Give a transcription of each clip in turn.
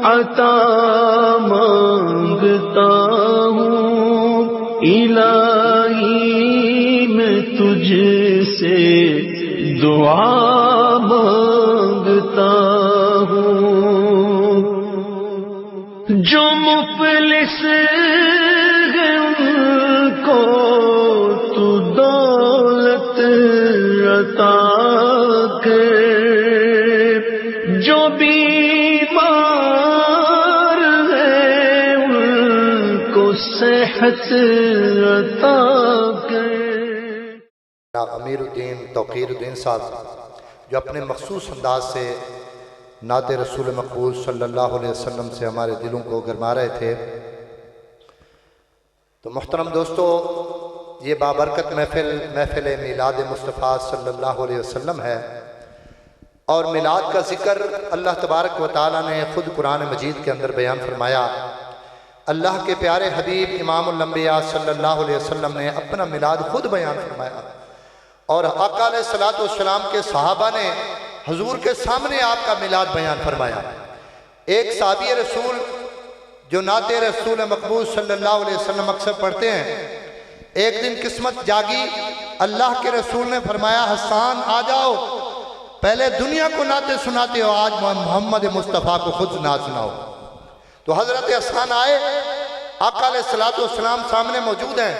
عطا مانگتا ہوں الہی میں تجھ سے دعا مانگتا ہوں، جو مفلس ہیں ان کو تو دولت عطا کر، جو بیمار ہیں ان کو صحت عطا کر۔ امیر الدین توقیر الدین صاحب جو اپنے مخصوص انداز سے نعت رسول مقبول صلی اللہ علیہ وسلم سے ہمارے دلوں کو گرما رہے تھے، تو محترم دوستو، یہ بابرکت محفل میلاد مصطفیٰ صلی اللہ علیہ وسلم ہے، اور میلاد کا ذکر اللہ تبارک و تعالیٰ نے خود قرآن مجید کے اندر بیان فرمایا۔ اللہ کے پیارے حبیب امام الانبیاء صلی اللہ علیہ وسلم نے اپنا میلاد خود بیان فرمایا، اور آقا علیہ السلام کے صحابہ نے حضور کے سامنے آپ کا میلاد بیان فرمایا۔ ایک صحابی رسول جو نعت رسول مقبول صلی اللہ علیہ وسلم اکثر پڑھتے ہیں، ایک دن قسمت جاگی، اللہ کے رسول نے فرمایا حسان آ جاؤ، پہلے دنیا کو نعتیں سناتے ہو، آج محمد مصطفیٰ کو خود نعت سناؤ۔ تو حضرت حسان آئے، آقا علیہ السلام سامنے موجود ہیں،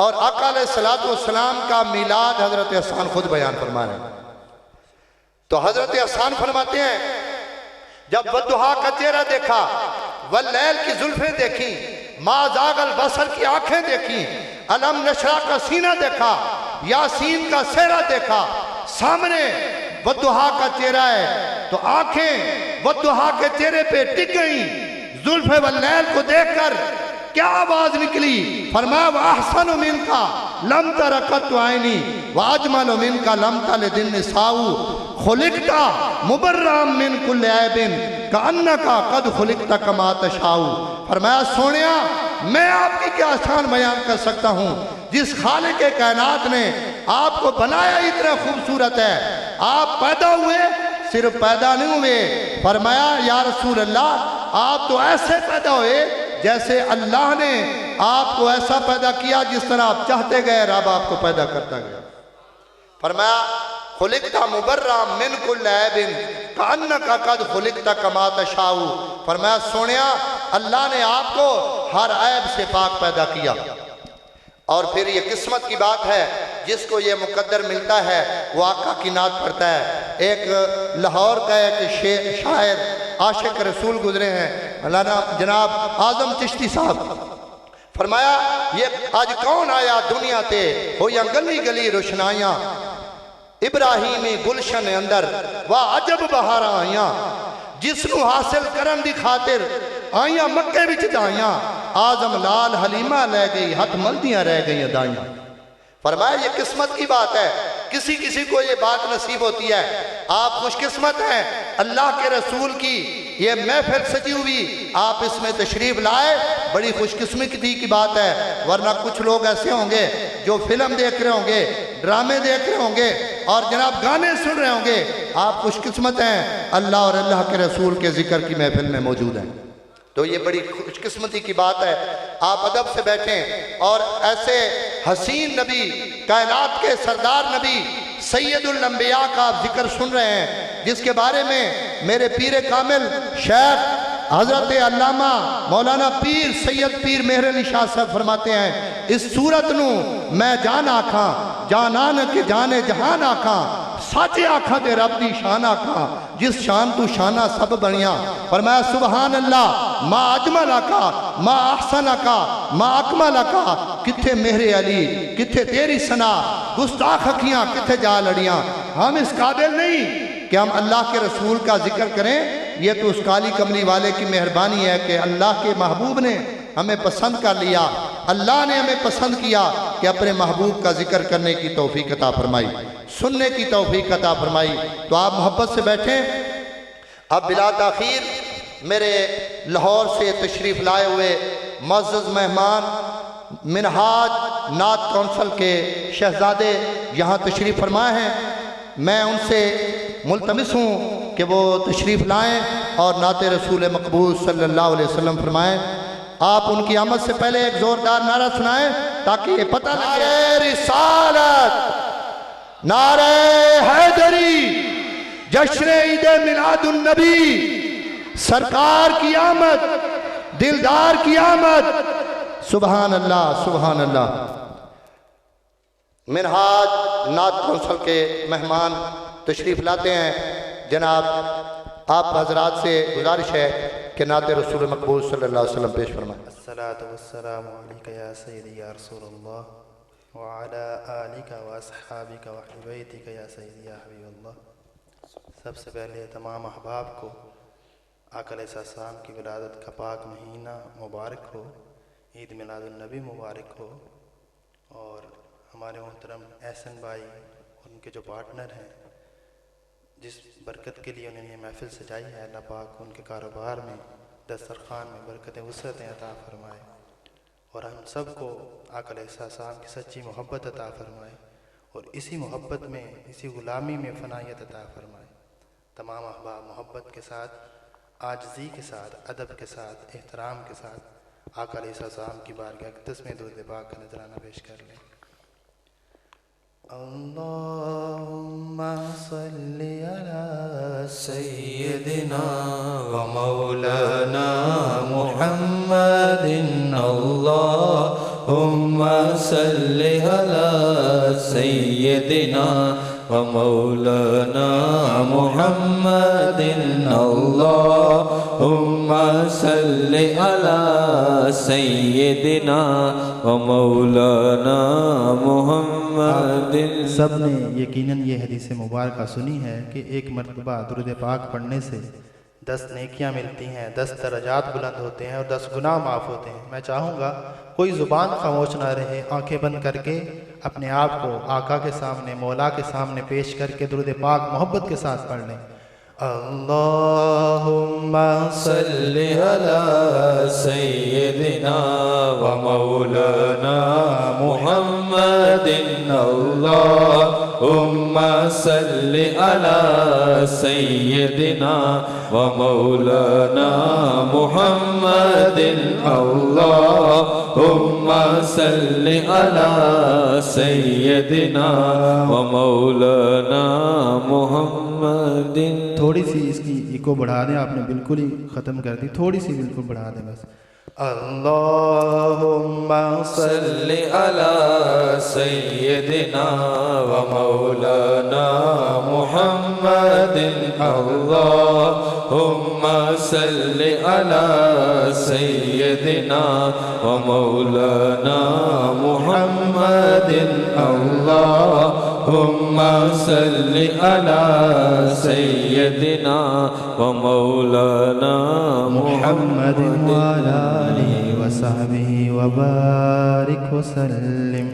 اور آقا علیہ السلام کا میلاد حضرت حسان خود بیان فرما رہے ہیں۔ تو حضرت حسان فرماتے ہیں جب والضحیٰ کا چہرہ دیکھا، واللیل کی زلفیں دیکھیں، ما زاغ البصر کی آنکھیں دیکھیں، علم نشرح کا سینہ دیکھا، یاسین کا سہرہ دیکھا، سامنے والضحیٰ کا چہرہ ہے تو آنکھیں والضحیٰ کے چہرے پہ ٹک گئیں۔ زلف واللیل کو دیکھ کر کیا آواز نکلی؟ فرمایا وَأَحْسَنُ مِنْكَ لَمْ تَرَ قَطُّ عَيْنِي وَأَجْمَلُ مِنْكَ لَمْ تَلِدِ النِّسَاءُ خُلِقْتَ مُبَرًّا مِنْ كُلِّ عَيْبٍ كَأَنَّكَ قَدْ خُلِقْتَ كَمَا تَشَاءُ۔ فرمایا سونیا، میں آپ کی کیا شان بیان کر سکتا ہوں، جس خالق کائنات نے آپ کو بنایا اتنا خوبصورت ہے، آپ پیدا ہوئے، صرف پیدا نہیں ہوئے، فرمایا یا رسول اللہ آپ تو ایسے پیدا ہوئے جیسے اللہ نے آپ کو ایسا پیدا کیا جس طرح آپ چاہتے گئے، رب آپ کو پیدا کرتا گیا۔ فرمایا خلقت مبرّا من کل عیب کأنک قد خلقت کما تشاء۔ فرمایا سونیا، اللہ نے آپ کو ہر عیب سے پاک پیدا کیا۔ اور پھر یہ قسمت کی بات ہے، جس کو یہ مقدر ملتا ہے وہ آقا کی نعت پڑھتا ہے۔ ایک لاہور کا ایک شاعر عاشق رسول گزرے ہیں، مولانا جناب اعظم چشتی صاحب، فرمایا یہ آج کون آیا دنیا تے ہو یا گلی گلی روشنائیاں، ابراہیمی گلشن اندر واہ عجب بہاراں آئیاں، جس نو حاصل کرن دی خاطر آئیاں مکے وچ دائیاں، آزم لال حلیمہ لے گئی ہتھ ملدیاں رہ گئی دائیاں۔ فرمایا یہ قسمت کی بات ہے، کسی کسی کو یہ بات نصیب ہوتی ہے۔ آپ خوش قسمت ہیں، اللہ کے رسول کی یہ محفل سجی ہوئی، آپ اس میں تشریف لائے، بڑی خوش قسمتی کی بات ہے۔ ورنہ کچھ لوگ ایسے ہوں گے جو فلم دیکھ رہے ہوں گے، ڈرامے دیکھ رہے ہوں گے، اور جناب گانے سن رہے ہوں گے۔ آپ خوش قسمت ہیں، اللہ اور اللہ کے رسول کے ذکر کی محفل میں موجود ہیں، تو یہ بڑی خوش قسمتی کی بات ہے۔ آپ ادب سے بیٹھیں اور ایسے حسین نبی، کائنات کے سردار نبی، سید الانبیاء کا آپ ذکر سن رہے ہیں، جس کے بارے میں میرے پیر کامل شیخ حضرت علامہ مولانا پیر سید پیر مہر علی شاہ صاحب فرماتے ہیں، اس صورت نو میں جان آکھاں، جانان کے جانے جہان آکھاں، ساچے آکھاں دے رب دی شان آکھاں، جس شان تو شانہ سب بنیاں۔ فرمایا سبحان اللہ ما اجمل آکا ما احسن آکا ما اکمل آکا، کتھے مہر علی کتھے تیری ثنا، گستاخ اکھیاں کتھے جا لڑیاں۔ ہم اس قابل نہیں کہ ہم اللہ کے رسول کا ذکر کریں، یہ تو اس کالی کملی والے کی مہربانی ہے کہ اللہ کے محبوب نے ہمیں پسند کر لیا، اللہ نے ہمیں پسند کیا کہ اپنے محبوب کا ذکر کرنے کی توفیق عطا فرمائی، سننے کی توفیق عطا فرمائی۔ تو آپ محبت سے بیٹھیں۔ اب بلا تاخیر میرے لاہور سے تشریف لائے ہوئے معزز مہمان منہاج نعت کونسل کے شہزادے یہاں تشریف فرمائے ہیں، میں ان سے ملتمس ہوں کہ وہ تشریف لائیں اور نعت رسول مقبول صلی اللہ علیہ وسلم فرمائیں۔ آپ ان کی آمد سے پہلے ایک زوردار نعرہ سنائیں تاکہ یہ پتہ لگے۔ نعرہ رسالت، نعرہ حیدری، جشن عید میلاد النبی، سرکار کی آمد، دلدار کی آمد۔ سبحان اللہ، سبحان اللہ۔ منہاج نعت کونسل کے مہمان تشریف لاتے ہیں۔ جناب آپ حضرات سے گزارش ہے کہ نعت رسول مقبول صلی اللہ علیہ وسلم پیش فرمائیں۔ الصلاة والسلام علیکہ یا سیدی یا رسول اللہ وعلی آلکہ واصحابکہ واہل بیتکہ یا سیدی یا حبیب اللہ۔ سب سے پہلے تمام احباب کو آقا علیہ السلام کی ولادت کا پاک مہینہ مبارک ہو، عید میلاد النبی مبارک ہو، اور ہمارے محترم احسن بھائی ان کے جو پارٹنر ہیں جس برکت کے لیے انہوں نے یہ محفل سجائی ہے، اللہ پاک ان کے کاروبار میں، دسترخوان میں برکتیں وسعتیں عطا فرمائے، اور ہم سب کو آقا علیہ السلام کی سچی محبت عطا فرمائے، اور اسی محبت میں، اسی غلامی میں فنائیت عطا فرمائے۔ تمام احباب محبت کے ساتھ، عاجزی کے ساتھ، ادب کے ساتھ، احترام کے ساتھ آقا علیہ السلام کی بارگاہ اقدس میں درود پاک کا نذرانہ پیش کر لیں۔ اللہم صلی علی سیدنا و مولانا محمد، اللہم صلی علی سیدنا و مولانا محمد، اللہم صلی علی سیدنا و مولانا محمد۔ سب نے یقیناً یہ حدیث مبارکہ سنی ہے کہ ایک مرتبہ درود پاک پڑھنے سے 10 نیکیاں ملتی ہیں، 10 درجات بلند ہوتے ہیں اور 10 گناہ معاف ہوتے ہیں۔ میں چاہوں گا کوئی زبان خاموش نہ رہے، آنکھیں بند کر کے اپنے آپ کو آقا کے سامنے، مولا کے سامنے پیش کر کے درود پاک محبت کے ساتھ پڑھ لیں۔ اللہم صلی علی سیدنا و مولانا محمد، اللہم صلی علی سیدنا و مولانا محمد، اللہم صلی علی سیدنا و مولانا محمد۔ تھوڑی سی اس کی ایکو بڑھا دیں، آپ نے بالکل ہی ختم کر دی، تھوڑی سی بالکل بڑھا دیں بس۔ اللہم صلی علی سیدنا و مولانا محمد، اللہم صلی علی سیدنا و مولانا محمد، اللہم صلی علی سیدنا و مولانا محمد وعلی آلہ وصحبہ وبارک وسلم۔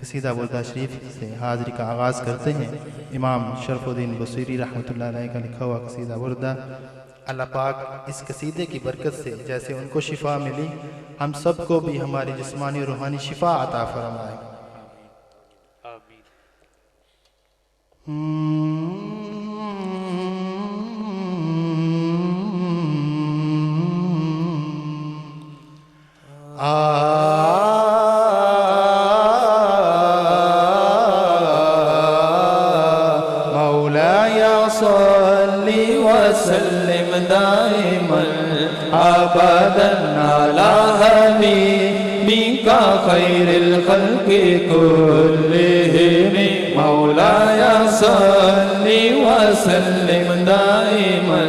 قصیدہ بردہ شریف سے حاضری کا آغاز کرتے ہیں۔ امام شرف الدین بصیری رحمۃ اللہ علیہ کا لکھا ہوا قصیدہ بردہ۔ اللہ پاک اس قصیدے کی برکت سے جیسے ان کو شفا ملی، ہم سب کو بھی ہماری جسمانی و روحانی شفا عطا فرمائے۔ مولاي صل وسلم دائما ابدا على حبيبك خير الخلق كلهم، مولاي صل وسلم دائما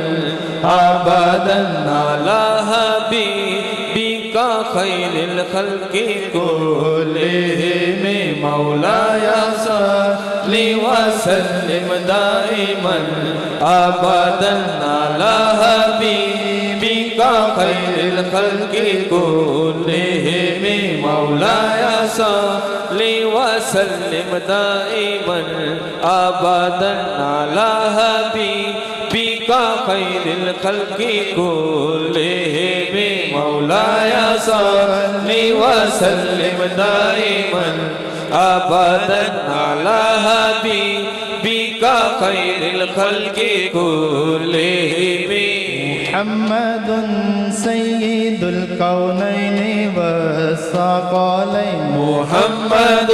ابدا على حبيبك خير الخلق كلهم، مولاي صل وسلم دائما ابدا على حبيبك خير الخلق كلهم، مولاي صل وسلم دائما ابدا على حبيبك خير الخلق كلهم، مولاي صل وسلم دائما ابدا على حبيبك کا خیر الخلق كلهم محمد سید الکونین والثقلین محمد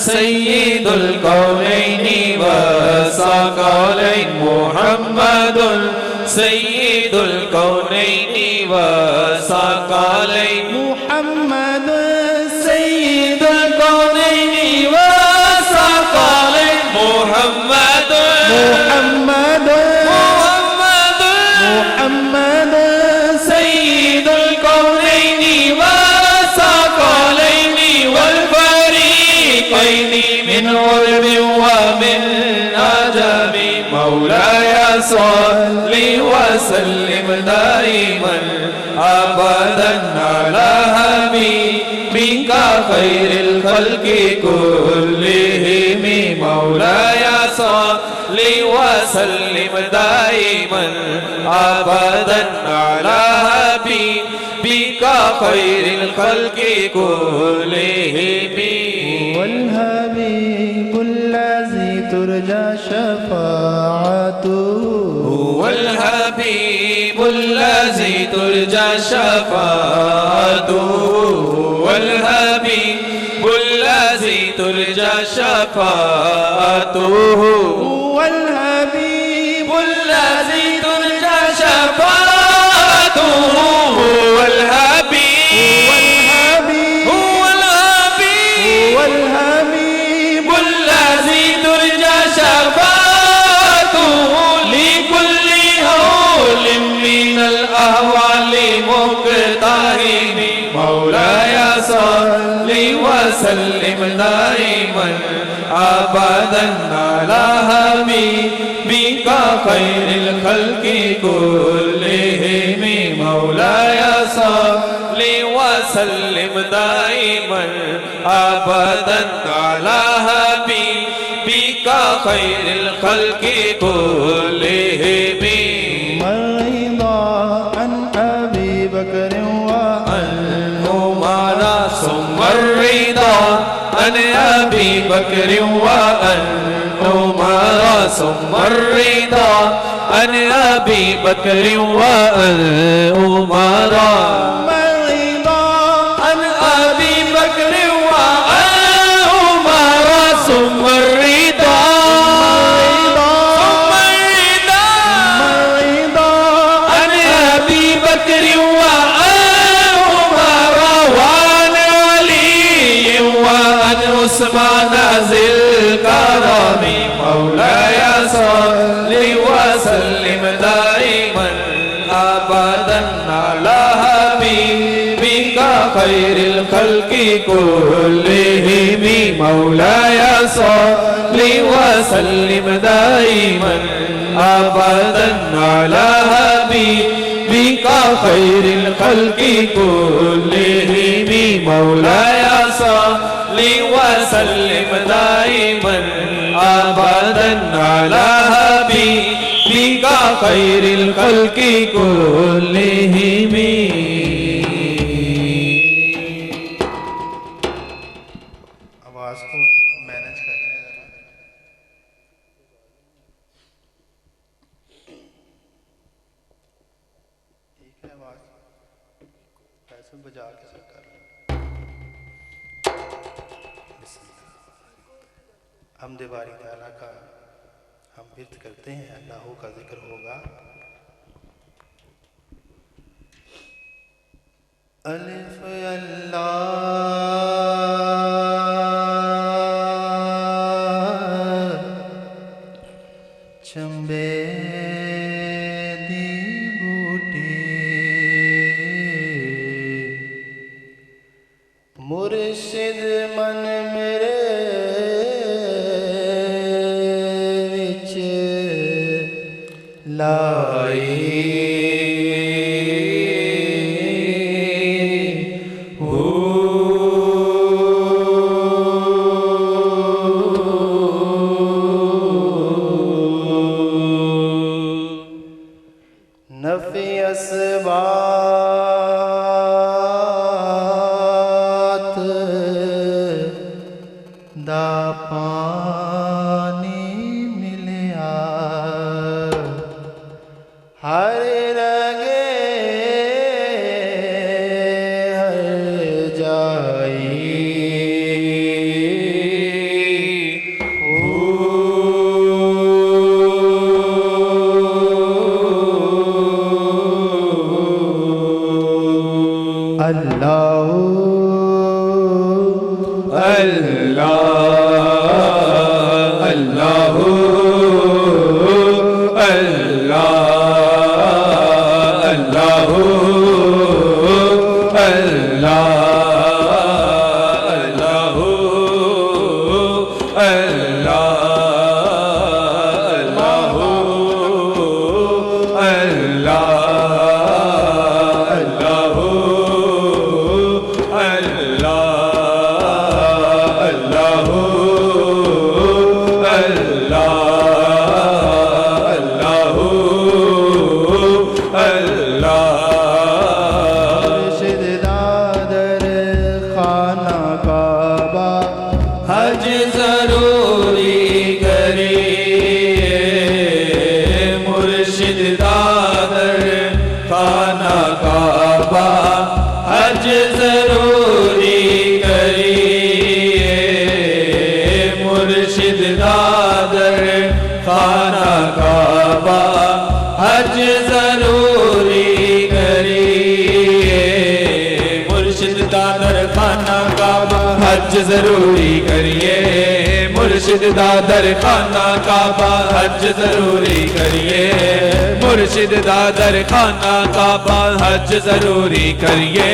سید الکونین والثقلین محمد سید الکونین والثقلین محمد سید الکونین والثقلین محمد محمد محمد سید الکونین والثقلین والفریقین من عرب ومن عجم مولاي صل وسلم دائما ابدا على حبيبك خير الخلق كلهم مولاي صل وسلم دائما ابدا على حبيبك خير الخلق كلهم والحبيب الذي ترجى شفاعته هو الحبيب الذي ترجى شفاعته هو الحبيب الذي ترجى شفاعته هو الحبيب الذي ترجى شفاعته هو الحبيب هو الحبيب والحبيب الذي ترجى شفاعته لكل هول من الأهوال مقتحم مولاي صل وسلم دائما أبدا على حبيبك خير الخلق كلهم مولاي صل وسلم دائما أبدا على حبيبك خير الخلق كلهم مرضى عن أبي بكر وعن عمر ثم الرضا عن أبي بكر وعن عمر ثم الرضا عن أبي بكر وعن عمر مرضى عن أبي بكر وعن عمر ثم الرضا ثم الرضا مرضى عن أبي بكر وعن عمر وعن علي وعن عثمان ذي الكرم مولاي صل وسلم دائما أبدا على حبيبك خير الخلق كلهم مولاي صل وسلم دائما أبدا على حبيبك خير الخلق كلهم مولاي صل وسلم دائما أبدا على حبيبك خير الخلق كلهم آواز کو مینج کریں ذرا ٹھیک ہے آواز ایسے بجا کے سب کر لیں حمد باری تعالیٰ کا ہم ورد کرتے ہیں اللہ کا ذکر ہوگا الف اللہ چمبے دی بوٹی مرشد من میرے وچ نفی اسبات دا پانی ملے اللہ اللہ اللہ حج ضروری کریے مرشد دادر خانہ کعبہ حج ضروری کریے مرشد دادر خانہ کعبہ حج ضروری کریے مرشد دادر خانہ کعبہ حج ضروری کریے مرشد دادر خانہ کعبہ حج ضروری کریے مرشد دادر خانہ کعبہ حج ضروری کریے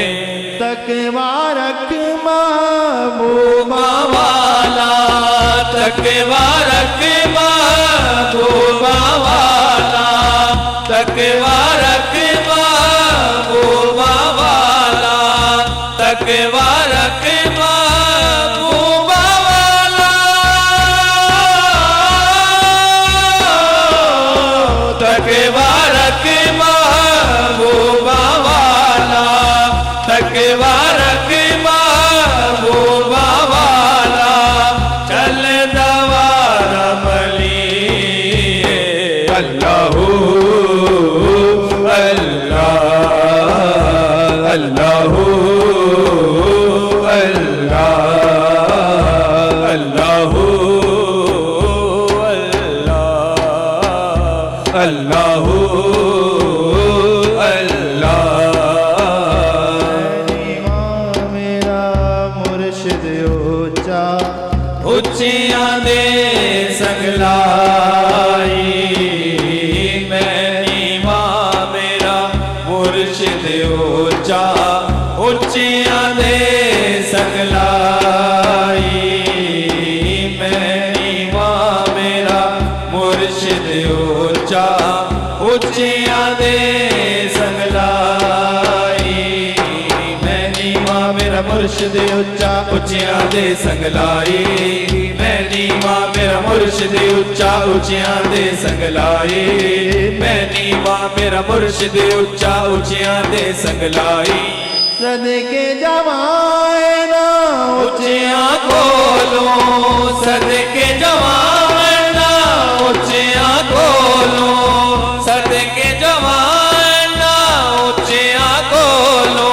تقوی رکھ محبوبہ والا تقوی رکھ محبوبہ والا تقوی رکھ محبوبہ والا تقوی رکھ اچیاں دے سنگلائی میں نیواں میرا مرشد اونچا اچیاں دے سنگلائی میں نیواں میرا مرشد اونچا اچیاں دے سنگلائی میں نیواں میرا مرشد اونچا اچیاں دے سنگلائی میں نیواں میرا مرشد اونچا اونچیاں دے سنگلائی میں نیواں میرا مرشد اونچا اونچیاں دے سنگلائی صدقے جوانا اونچیاں کھولو صدقے جوانا اونچیاں کھولو صدقے جوانا اونچیاں کھولو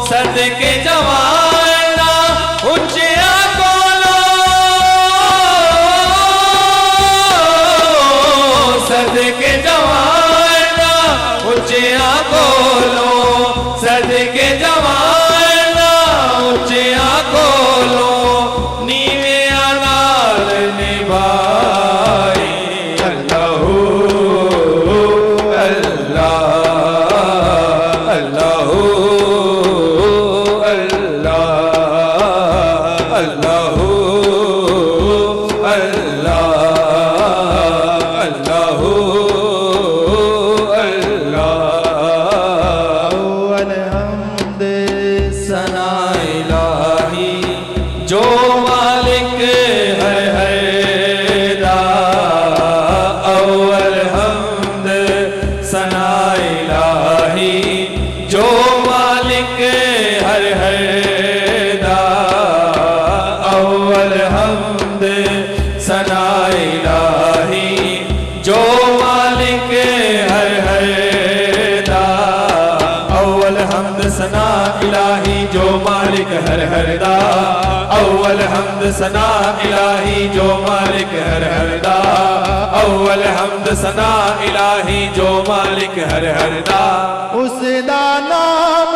صدقے جوانا اونچیاں کھولو صدقے جوانا اونچیاں کھولو صدقے جوانا اونچیاں کھولو نیویاں نال نبھائی اللہ اللہ اللہ جو مالک ہے دا اول حمد ثنا الہی جو مالک ہے دا اول حمد ثنا الہی جو مالک ہے دا اول حمد ثنا الہی جو مالک ہر دا اول حمد ثنا الہی جو مالک ہر دا اول حمد ثنا الہی جو مالک ہر دا اس دا نام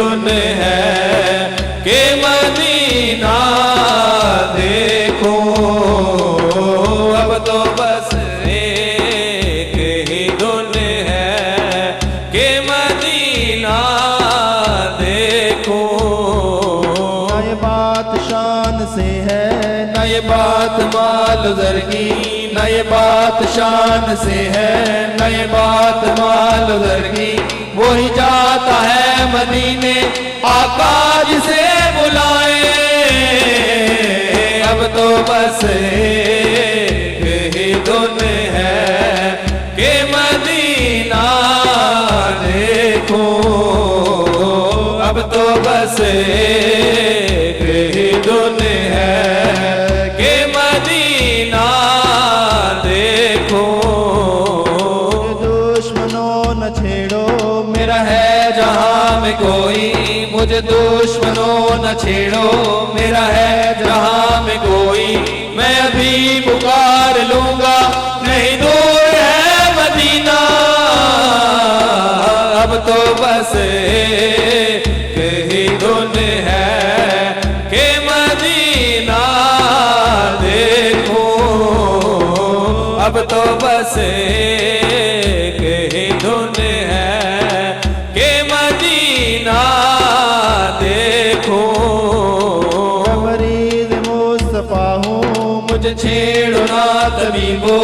دھن ہے کہ مدینہ دیکھوں اب تو بس ایک ہی دھن ہے کہ مدینہ دیکھوں نہ یہ بات شان سے ہے نہ یہ بات مال زر کی نہ یہ بات شان سے ہے نہ یہ بات مال زر کی وہی جاتا ہے مدینے آقا جسے بلائے اب تو بس ایک ہی دھن ہے کہ مدینہ دیکھوں اب تو بس ایک ہی دھن ہے کہ مدینہ دیکھوں دشمنوں نہ چھیڑو میرا ہے جہاں میں کوئی مجھے دشمنوں نہ چھیڑو میرا ہے جہاں میں کوئی میں ابھی پکار لوں گا نہیں دور ہے مدینہ اب تو بس ایک ہی دھن ہے کہ مدینہ دیکھوں اب تو بس ایک ہی دھن ہے کہ مدینہ دیکھوں میں مریض مصطفیٰ ہوں مجھے چھیڑو نا طبیبو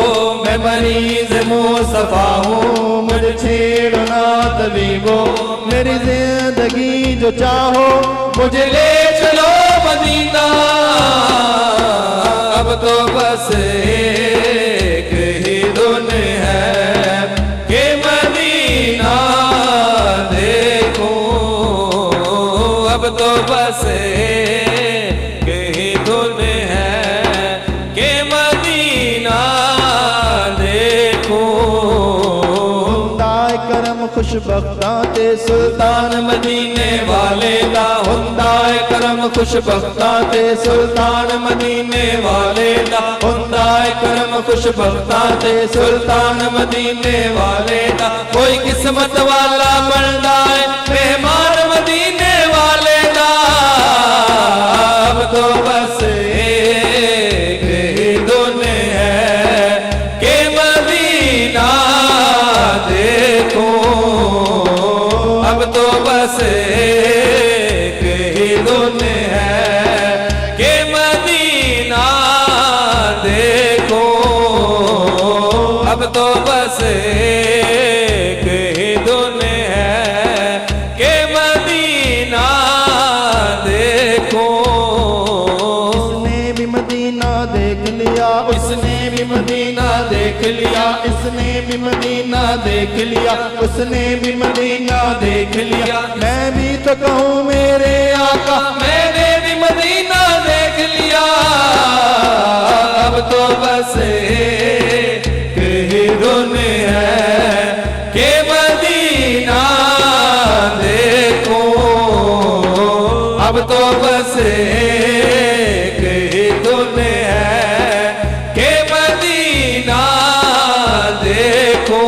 میں مریض مصطفیٰ ہوں مجھے چھیڑو نا طبیبو میری زندگی جو چاہو مجھے لے چلو مدینہ اب تو بس ایک ہی دھن ہے کہ مدینہ دیکھوں اب تو بس ایک ہی دھن ہے کہ مدینہ دیکھوں ہندائے کرم خوش بختاں تے سلطان مدینے والے دا ہندائے کرم خوش بختاں تے سلطان مدینے والے دا ہندائے کرم خوش بختاں تے سلطان مدینے والے دا کوئی قسمت والا بندا ہے مہمان مدینے والے دا اب تو بس ایک ہی دھن ہے کہ مدینہ دیکھوں اب تو بس ایک ہی دھن ہے کہ مدینہ دیکھوں اب تو بس ایک ہی دھن ہے کہ مدینہ دیکھوں اس نے بھی مدینہ دیکھ لیا اس نے بھی مدینہ دیکھ لیا اس نے بھی مدینہ دیکھ لیا اس نے بھی مدینہ دیکھ لیا میں بھی تو کہوں میرے آقا میں نے بھی مدینہ دیکھ لیا اب تو بس ایک ہی دھن ہے کہ مدینہ دیکھوں اب تو بس ایک ہی دھن ہے کہ مدینہ دیکھوں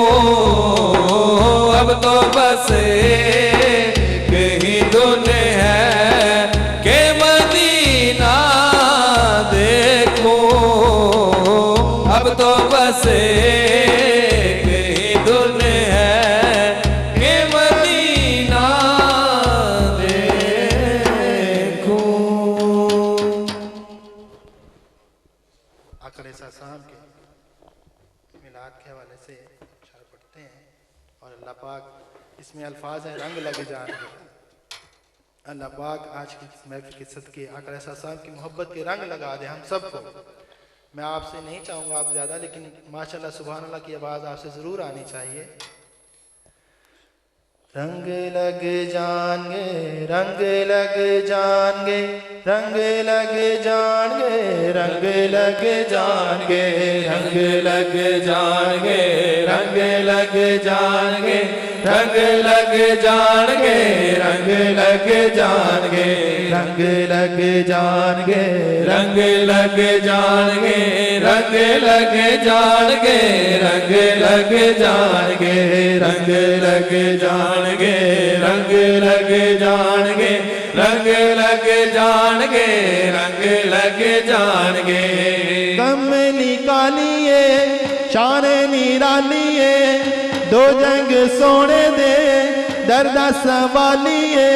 اب تو بس ایک ہی دھن ہے کہ مدینہ دیکھوں اب تو بس ایک ہی دھن ہے کہ مدینہ دیکھوں آقا علیہ السلام کے میلاد کے حوالے سے اشعار پڑھتے ہیں اور اللہ پاک اس میں الفاظ ہیں رنگ لگے جان کے اللہ پاک آج کی محفل کے صدقے آقا علیہ السلام کی محبت کے رنگ لگا دے ہم سب کو میں آپ سے نہیں چاہوں گا آپ زیادہ لیکن ماشاءاللہ سبحان اللہ کی آواز آپ سے ضرور آنی چاہیے رنگ لگ جان گے رنگ لگ جان گے رنگ لگ جان گے رنگ لگ جان گے رنگ لگ جان گے رنگ لگ جان گے رنگ لگ جان گے رنگ لگ جان گے رنگ لگ جان گے رنگ لگ جان گے رنگ لگ جان گے رنگ لگ جان گے رنگ لگ جان گے رنگ لگ جان گے رنگ لگ جان گے رنگ لگ جان گے کملی کالیے شان نرالیے دو جنگ سونے دے درد سنبھالیے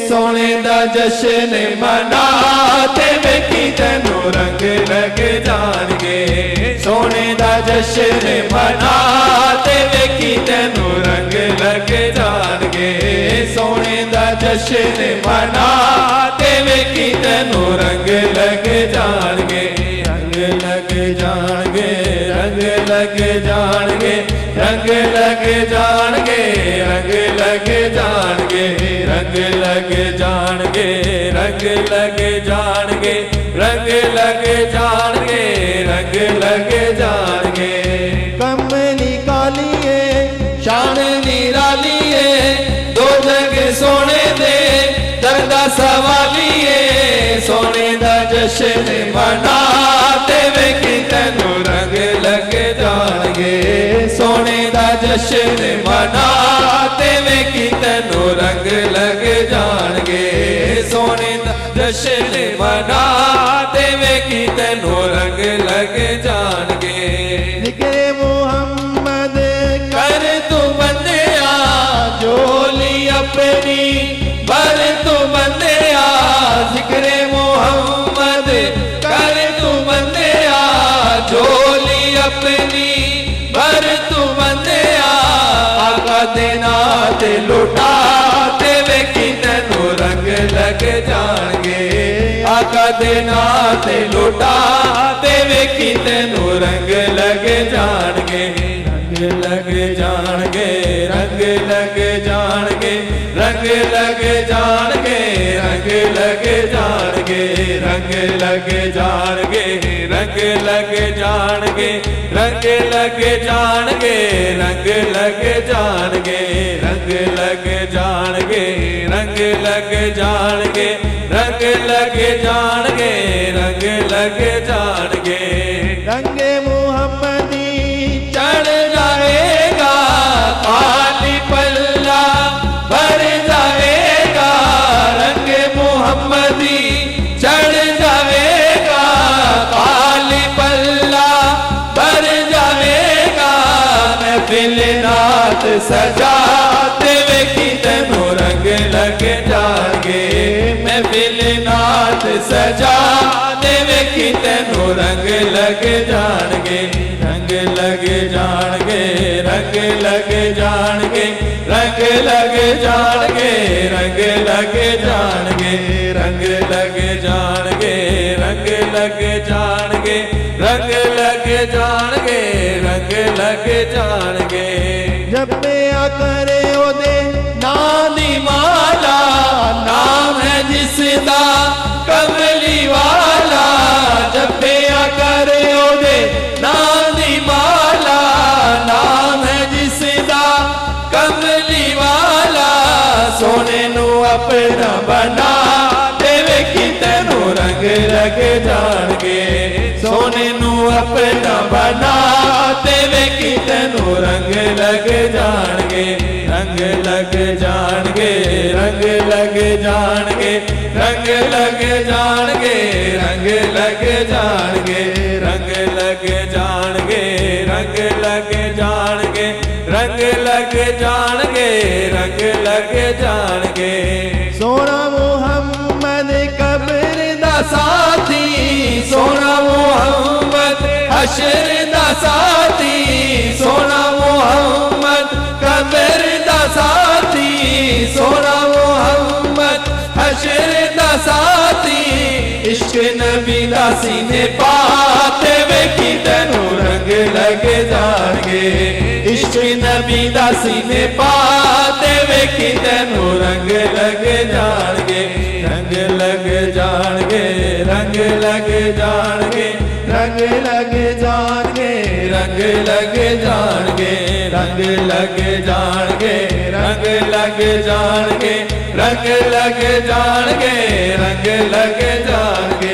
سونے دا جشن مناتے ویکھی تینوں رنگ لگ جان گے سونے دا جشن مناتے ویکھی تینوں رنگ لگ جان گے سونے دا جشن مناتے ویکھی تینوں رنگ لگ جان گے رنگ لگ جان گے رنگ لگ جان گے رنگ لگ جان گے رنگ لگ جان گے رنگ لگ جان گے رنگ لگ جان گے رنگ لگ جان گے رنگ لگ جان گے کملی کالیے شان نرالیے دو جگ سونے دے درد سوالیے سونے دا جشن مناتے ویکھی تینوں رنگ لگ جان گے سونے دا جشن مناتے ویکھی تینوں رنگ لگ جان گے سونے دا جشن مناتے ویکھی تینوں رنگ لگ جان گے ذکر محمد کر تو بندیا جولی اپنی بر تو بندیا ذکر محمد کر تو بندیا جولی اپنی بر تو بندیا آقا دے نات لٹا تے ویکھی تینوں رنگ لگ جان گے آقا دے نات لٹا تے ویکھی تینوں رنگ لگ جان گے رنگ لگ جان گے رنگ لگ جان گے رنگ لگ جان گے رنگ لگ جان گے رنگ لگ جان گے رنگ لگ جان گے رنگ لگ جان گے رنگ لگ جان گے رنگ لگ جان گے رنگ لگ جان گے رنگ لگ جان گے رنگ لگ جان گے رنگ محمدی چڑھ جائے گا خالی پلہ بھر جائے گا رنگ محمدی چڑھ جائے گا خالی پلہ بھر جائے گا محفل نعت سجاتے ویکھی تینوں رنگ لگ جان گے محفل نعت سجاتے ویکھی تینوں رنگ لگ جان گے رنگ لگ جان گے رنگ لگ جان گے رنگ لگ جان گے رنگ لگ جان گے رنگ لگ جان گے رنگ لگ جان گے رنگ لگ جان گے رنگ لگ جان گے جب پیا کرے او دے نام دی مالا نام ہے جس دا کملی والا جب پیا کرے او دے نام دی مالا نام ہے جس دا کملی والا سونے نو اپنا بنا تے ویکھی تینوں رنگ لگ جان گے سونے نو اپنا بنا تے ویکھی تینوں رنگ لگ جان گے رنگ لگ جان گے رنگ لگ جان گے رنگ لگ جان گے رنگ لگ جان گے رنگ لگ جان گے رنگ لگ جان گے رنگ لگ جان گے رنگ لگ جان گے سونا محمد قبر دا ساتھی سونا محمد حشر دا ساتھی سونا محمد قبر دا ساتھی سونا محمد حشر دا ساتھی عشق نبی دا سینے پاتے ویکھی تینوں رنگ لگ جان گے عشق نبی دا سینے پاتے ویکھی تینوں رنگ لگ جان گے رنگ لگ جان گے رنگ لگ جان گے رنگ لگ جان گے رنگ لگ جان گے رنگ لگ جان گے ਜਾਣਗੇ ਰੰਗ ਲੱਗ ਜਾਣਗੇ ਰੰਗ ਲੱਗ ਜਾਣਗੇ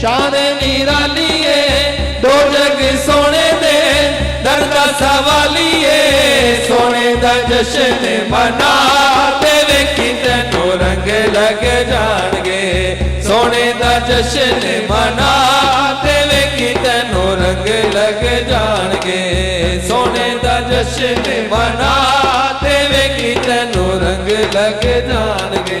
ਸ਼ਾਨ ਨਿਰਾਲੀਏ ਦੋ ਜਗ ਸੋਹਣੇ ਦੇ ਦਰਦਾ ਸਵਾਲੀਏ ਸੋਹਣੇ ਦਾ ਜਸ਼ਨ ਮਨਾ ਤੇ ਵੇਖੀ ਤੈਨੂੰ ਰੰਗ ਲੱਗ ਜਾਣਗੇ ਸੋਹਣੇ ਦਾ ਜਸ਼ਨ ਮਨਾ ਤੇ ਵੇਖੀ ਤੈਨੂੰ ਰੰਗ ਲੱਗ ਜਾਣਗੇ ਸੋਹਣੇ ਦਾ ਜਸ਼ਨ ਮਨਾ ਤੇ ਵੇਖੀ ਤੈਨੂੰ ਰੰਗ ਲੱਗ ਜਾਣਗੇ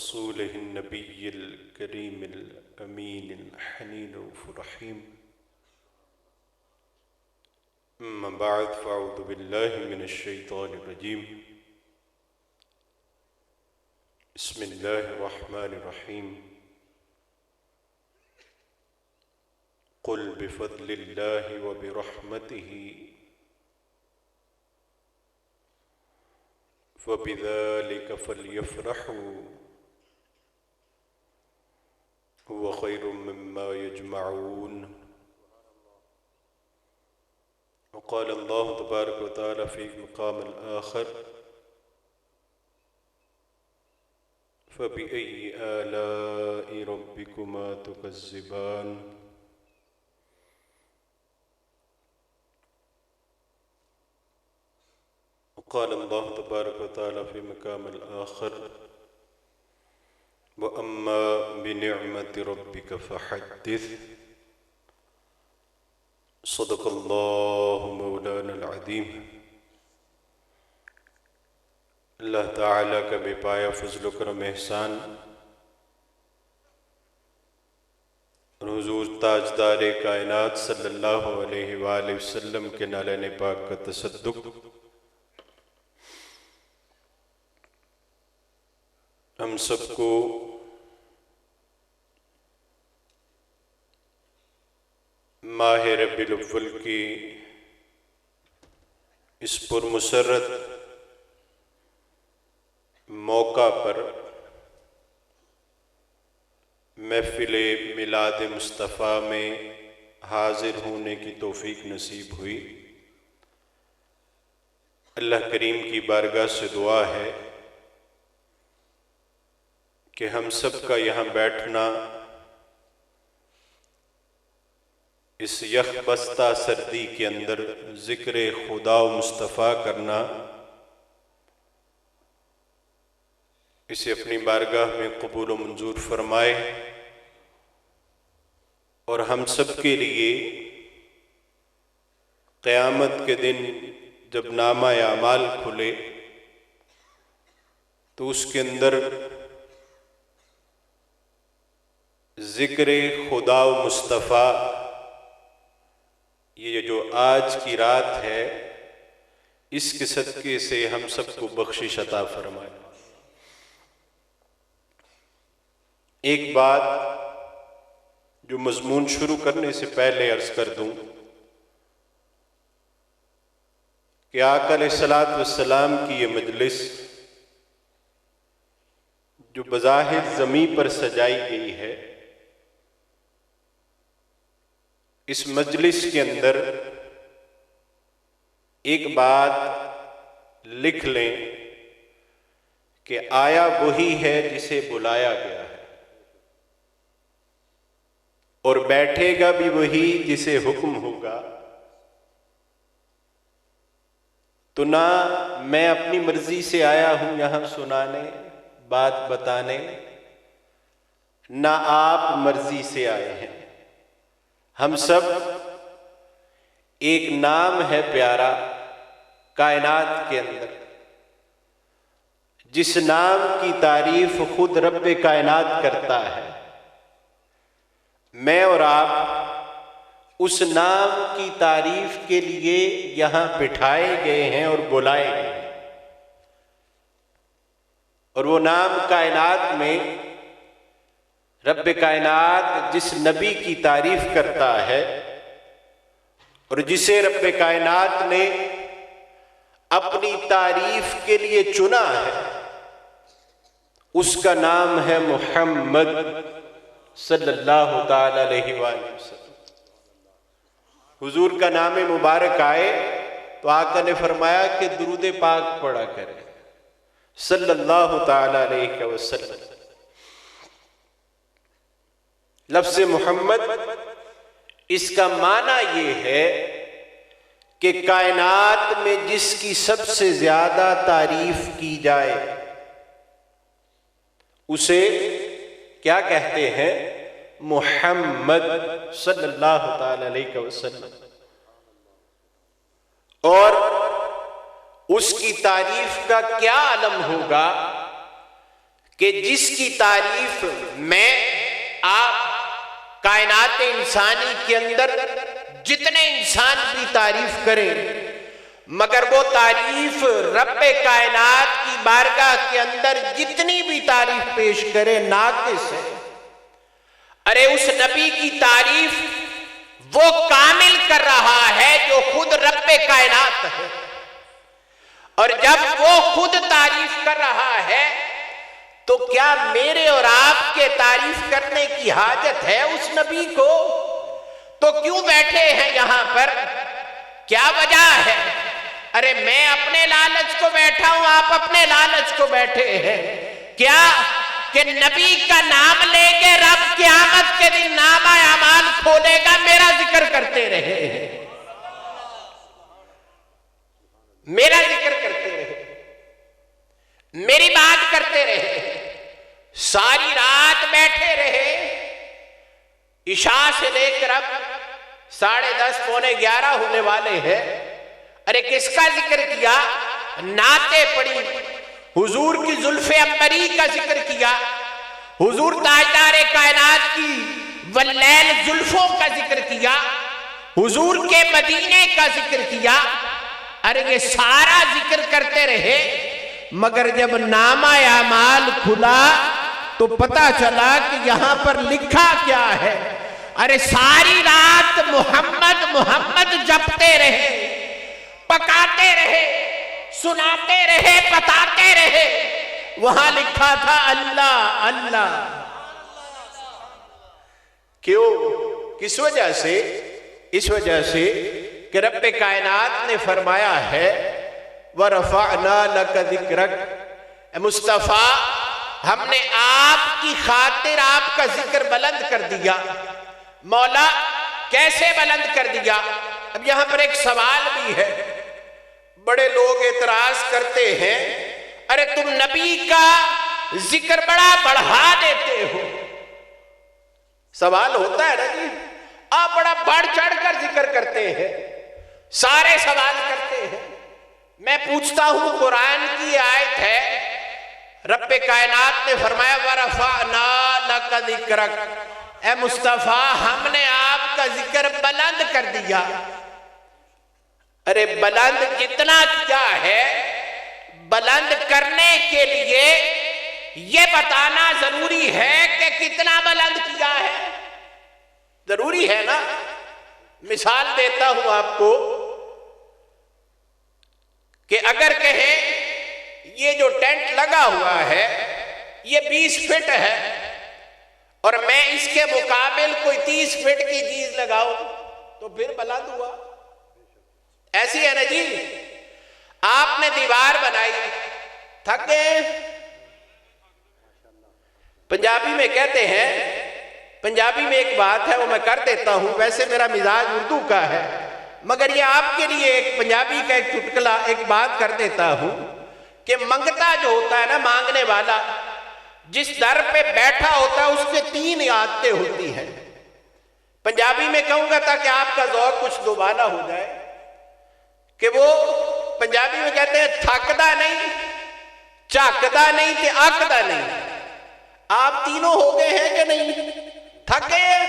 رسوله النبي الكريم الأمين الحنين الرحيم. أما بعد فأعوذ بالله من الشيطان الرجيم. بسم الله الرحمن الرحيم. قل بفضل الله وبرحمته فبذلك فليفرحوا هو خير مما يجمعون. وقال الله تبارك وتعالى في مقام الآخر فبأي آلاء ربكما تكذبان. وقال الله تبارك وتعالى في مقام الآخر وأما بنعمة ربك فحدث. صدق الله مولانا العظيم. اللہ تعالیٰ کا بے پایا فضل و کرم احسان اور حضور تاجدار کائنات صلی اللہ علیہ وآلہ وسلم کے نالین پاک کا تصدق ہم سب کو ماہ ربیع الاول کی اس پرمسرت موقع پر محفل میلاد مصطفیٰ میں حاضر ہونے کی توفیق نصیب ہوئی. اللہ کریم کی بارگاہ سے دعا ہے کہ ہم سب کا یہاں بیٹھنا، اس یخ بستہ سردی کے اندر ذکر خدا و مصطفیٰ کرنا، اسے اپنی بارگاہ میں قبول و منظور فرمائے اور ہم سب کے لیے قیامت کے دن جب نامہ اعمال کھلے تو اس کے اندر ذکر خدا و مصطفیٰ، یہ جو آج کی رات ہے، اس کے صدقے سے ہم سب کو بخشش عطا فرمائے. ایک بات جو مضمون شروع کرنے سے پہلے عرض کر دوں کہ آقا علیہ الصلوۃ والسلام کی یہ مجلس جو بظاہر زمین پر سجائی گئی ہے، اس مجلس کے اندر ایک بات لکھ لیں کہ آیا وہی ہے جسے بلایا گیا ہے، اور بیٹھے گا بھی وہی جسے حکم ہوگا. تو نہ میں اپنی مرضی سے آیا ہوں یہاں سنانے، بات بتانے، نہ آپ مرضی سے آئے ہیں. ہم سب ایک نام ہے پیارا کائنات کے اندر، جس نام کی تعریف خود رب کائنات کرتا ہے. میں اور آپ اس نام کی تعریف کے لیے یہاں بٹھائے گئے ہیں اور بلائے گئے ہیں، اور وہ نام کائنات میں رب کائنات جس نبی کی تعریف کرتا ہے اور جسے رب کائنات نے اپنی تعریف کے لیے چنا ہے، اس کا نام ہے محمد صلی اللہ تعالی علیہ وآلہ وسلم. حضور کا نام مبارک آئے تو آقا نے فرمایا کہ درود پاک پڑھا کرے صلی اللہ تعالی علیہ وسلم. لفظ محمد اس کا معنی یہ ہے کہ کائنات میں جس کی سب سے زیادہ تعریف کی جائے اسے کیا کہتے ہیں؟ محمد صلی اللہ تعالی علیہ وسلم. اور اس کی تعریف کا کیا علم ہوگا کہ جس کی تعریف میں آپ کائنات انسانی کے اندر جتنے انسان بھی تعریف کریں مگر وہ تعریف رب کائنات کی بارگاہ کے اندر جتنی بھی تعریف پیش کرے ناقص ہے۔ ارے اس نبی کی تعریف وہ کامل کر رہا ہے جو خود رب کائنات ہے، اور جب وہ خود تعریف کر رہا ہے تو کیا میرے اور آپ کے تعریف کرنے کی حاجت ہے اس نبی کو؟ تو کیوں بیٹھے ہیں یہاں پر؟ کیا وجہ ہے؟ ارے میں اپنے لالچ کو بیٹھا ہوں، آپ اپنے لالچ کو بیٹھے ہیں کیا کہ نبی کا نام لے کے رب قیامت کے دن نامہ اعمال کھولے گا میرا ذکر کرتے رہے، میرا ذکر کرتے رہے، میری بات کرتے رہے، ساری رات بیٹھے رہے، عشاء سے لے کر اب 10:30 پونے 11 ہونے والے ہیں۔ ارے کس کا ذکر کیا؟ نعتیں پڑھی، حضور کی زلف عنبری کا ذکر کیا، حضور تاجدار کائنات کی واللیل زلفوں کا ذکر کیا، حضور کے مدینے کا ذکر کیا۔ ارے یہ سارا ذکر کرتے رہے مگر جب نامہ اعمال کھلا تو پتہ چلا کہ یہاں پر لکھا کیا ہے؟ ارے ساری رات محمد محمد جپتے رہے، پکاتے رہے، سناتے رہے، بتاتے رہے، وہاں لکھا تھا اللہ اللہ۔ کیوں؟ کس وجہ سے؟ اس وجہ سے کہ رب کائنات نے فرمایا ہے وَرَفَعْنَا لَكَ ذِكْرَكَ، اے مصطفیٰ ہم نے آپ کی خاطر آپ کا ذکر بلند کر دیا۔ مولا کیسے بلند کر دیا؟ اب یہاں پر ایک سوال بھی ہے، بڑے لوگ اعتراض کرتے ہیں ارے تم نبی کا ذکر بڑا بڑھا دیتے ہو۔ سوال ہوتا ہے نا جی، آپ بڑا بڑھ چڑھ کر ذکر کرتے ہیں، سارے سوال کرتے ہیں۔ میں پوچھتا ہوں، قرآن کی آیت ہے، رب کائنات نے فرمایا وَرَفَعْنَا لَكَ ذِكْرَكَ، اے مصطفیٰ ہم نے آپ کا ذکر بلند کر دیا۔ ارے بلند کتنا کیا ہے؟ بلند کرنے کے لیے یہ بتانا ضروری ہے کہ کتنا بلند کیا ہے، ضروری ہے نا۔ مثال دیتا ہوں آپ کو کہ اگر کہیں یہ جو ٹینٹ لگا ہوا ہے یہ 20 فٹ ہے اور میں اس کے مقابل کوئی 30 فٹ کی چیز لگاؤں تو پھر بلند ہوا، ایسی ہے نا جی۔ آپ نے دیوار بنائی، تھک گئے؟ پنجابی میں کہتے ہیں، پنجابی میں ایک بات ہے وہ میں کر دیتا ہوں، ویسے میرا مزاج اردو کا ہے مگر یہ آپ کے لیے ایک پنجابی کا ایک چٹکلا ایک بات کر دیتا ہوں کہ منگتا جو ہوتا ہے نا، مانگنے والا جس در پہ بیٹھا ہوتا ہے اس کے 3 عادتیں ہوتی ہیں۔ پنجابی میں کہوں گا تاکہ آپ کا ذوق کچھ دوبارہ ہو جائے کہ وہ پنجابی میں کہتے ہیں تھکدا نہیں، چاکدا نہیں تے آکدا نہیں۔ آپ تینوں ہو گئے ہیں کہ نہیں؟ تھک گئے ہیں،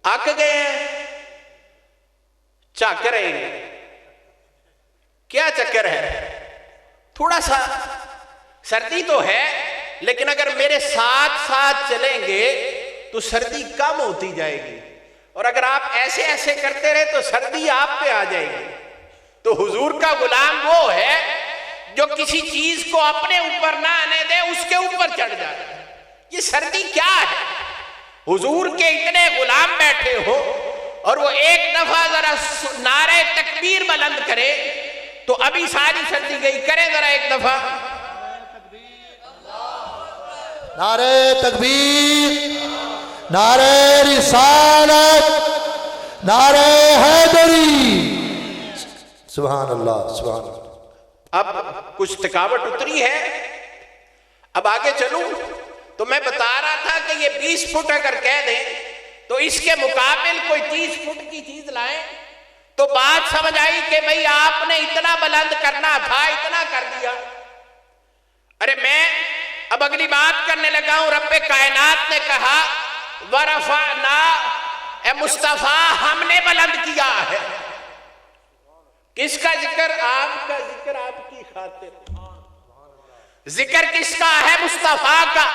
آک گئے ہیں، چاک رہے ہیں۔ کیا چکر ہے؟ تھوڑا سا سردی تو ہے لیکن اگر میرے ساتھ ساتھ چلیں گے تو سردی کم ہوتی جائے گی، اور اگر آپ ایسے ایسے کرتے رہے تو سردی آپ پہ آ جائے گی۔ تو حضور کا غلام وہ ہے جو کسی چیز کو اپنے اوپر نہ آنے دے، اس کے اوپر چڑھ جائے۔ یہ سردی کیا ہے؟ حضور کے اتنے غلام بیٹھے ہو اور وہ ایک دفعہ ذرا نعرہ تکبیر بلند کرے تو ابھی ساری سردی گئی۔ کرے ذرا ایک دفعہ نعرہ تکبیر، نعرہ رسالت، نعرہ حیدری، سبحان اللہ سبحان اللہ۔ اب کچھ تھکاوٹ اتری ہے، اب آگے چلوں تو میں بتا رہا تھا کہ یہ 20 فٹ اگر کہہ دیں تو اس کے مقابل کوئی 30 فٹ کی چیز لائیں تو بات سمجھ آئی کہ بھئی آپ نے اتنا بلند کرنا تھا، اتنا کر دیا۔ ارے میں اب اگلی بات کرنے لگا ہوں. رب کائنات نے کہا ورفعنا، اے مصطفیٰ ہم نے بلند کیا ہے. کس کا ذکر؟ آپ کا ذکر، آپ کی خاطر. ذکر کس کا ہے؟ مصطفیٰ کا.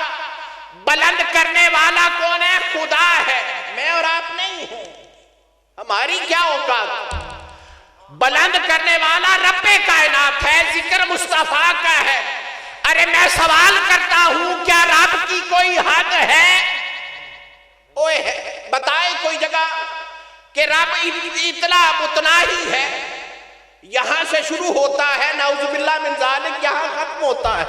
بلند کرنے والا کون ہے؟ خدا ہے، میں اور آپ نہیں ہیں. ہماری کیا اوقات؟ بلند کرنے والا رب کائنات ہے، ذکر مصطفیٰ کا ہے. ارے میں سوال کرتا ہوں، کیا رب کی کوئی حد ہے؟ بتائے کوئی جگہ کہ رب اتنا متناہی ہے، یہاں سے شروع ہوتا ہے نعوذ باللہ من ذالک، یہاں ختم ہوتا ہے.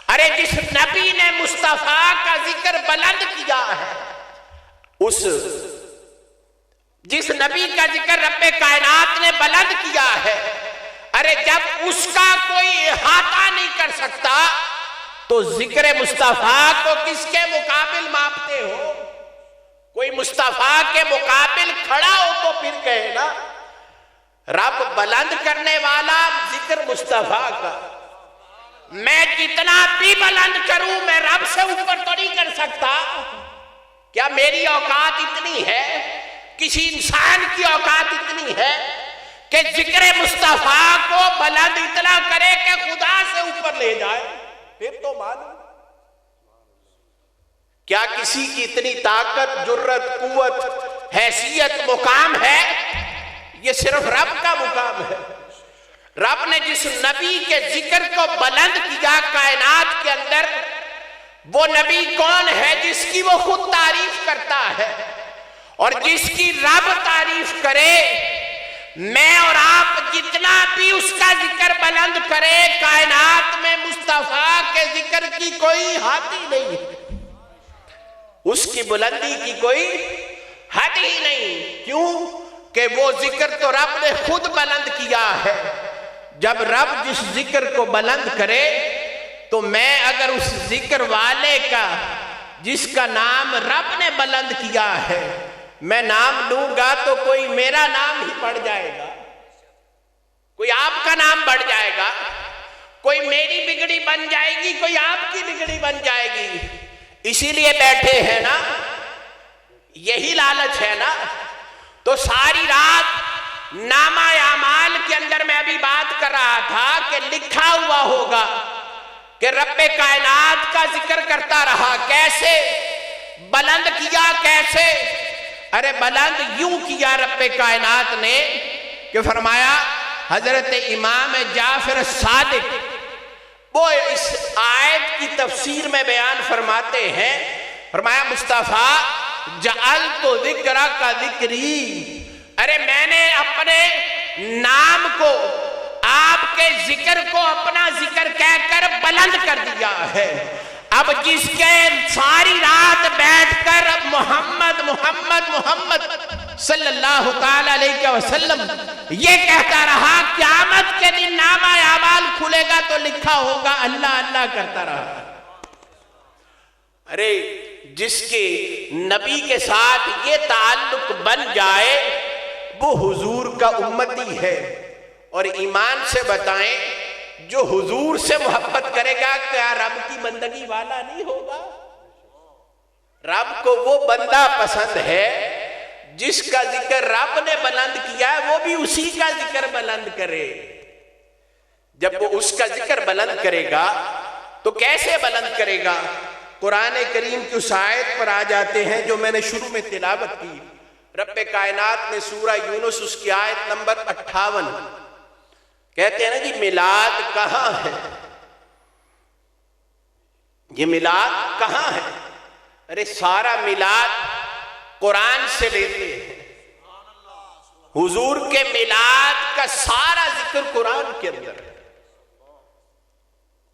ارے جس نبی نے مصطفیٰ کا ذکر بلند کیا ہے، جس نبی کا ذکر رب کائنات نے بلند کیا ہے، ارے جب اس کا کوئی احاطہ نہیں کر سکتا تو ذکر مصطفیٰ کو کس کے مقابل ماپتے ہو؟ کوئی مصطفیٰ کے مقابل کھڑا ہو تو پھر کہے نا. رب بلند کرنے والا ذکر مصطفیٰ کا. میں کتنا بھی بلند کروں میں رب سے اوپر تو نہیں کر سکتا. کیا میری اوقات اتنی ہے؟ کسی انسان کی اوقات اتنی ہے کہ ذکر مصطفیٰ کو بلند اتنا کرے کہ خدا سے اوپر لے جائے؟ پھر تو معلوم. کیا کسی کی اتنی طاقت، جرت، قوت، حیثیت، مقام ہے؟ یہ صرف رب کا مقام ہے. رب نے جس نبی کے ذکر کو بلند کیا کائنات کے اندر، وہ نبی کون ہے؟ جس کی وہ خود تعریف کرتا ہے، اور جس کی رب تعریف کرے. میں اور آپ جتنا بھی اس کا ذکر بلند کرے، کائنات میں مصطفیٰ کے ذکر کی کوئی حد ہی نہیں ہے. اس کی بلندی کی کوئی حد ہی نہیں. کیوں؟ کہ وہ ذکر تو رب نے خود بلند کیا ہے. جب رب جس ذکر کو بلند کرے تو میں اگر اس ذکر والے کا، جس کا نام رب نے بلند کیا ہے، میں نام لوں گا تو کوئی میرا نام ہی بڑھ جائے گا، کوئی آپ کا نام بڑھ جائے گا، کوئی میری بگڑی بن جائے گی، کوئی آپ کی بگڑی بن جائے گی. اسی لیے بیٹھے ہیں نا، یہی لالچ ہے نا. تو ساری رات نامہ اعمال کے اندر میں ابھی بات کر رہا تھا کہ لکھا ہوا ہوگا کہ رب کائنات کا ذکر کرتا رہا. کیسے بلند کیا؟ کیسے؟ ارے بلند یوں کیا رب کائنات نے کہ فرمایا، حضرت امام جعفر صادق وہ اس آیت کی تفسیر میں بیان فرماتے ہیں. فرمایا مصطفیٰ جعلت ذکرک ذکری، ارے میں نے اپنے نام کو، آپ کے ذکر کو اپنا ذکر کہہ کر بلند کر دیا ہے. اب جس کے ساری رات بیٹھ کر محمد محمد محمد صلی اللہ تعالی علیہ وسلم یہ کہتا رہا، قیامت کے دن نامہ اعمال کھلے گا تو لکھا ہوگا اللہ اللہ کرتا رہا. ارے جس کے نبی کے ساتھ یہ تعلق بن جائے وہ حضور کا امتی ہے. اور ایمان سے بتائیں، جو حضور سے محبت کرے گا کیا رب کی بندگی والا نہیں ہوگا؟ رب کو وہ بندہ پسند ہے جس کا ذکر رب نے بلند کیا ہے، وہ بھی اسی کا ذکر بلند کرے. جب وہ اس کا ذکر بلند کرے گا تو کیسے بلند کرے گا؟ قرآن کریم کی اس آیت پر آ جاتے ہیں جو میں نے شروع میں تلاوت کی. رب کائنات نے سورہ یونس اس کی آیت نمبر 58 کہتے ہیں نا جی میلاد کہاں ہے؟ یہ میلاد کہاں ہے؟ ارے سارا میلاد قرآن سے لیتے ہیں. حضور کے میلاد کا سارا ذکر قرآن کے اندر ہے،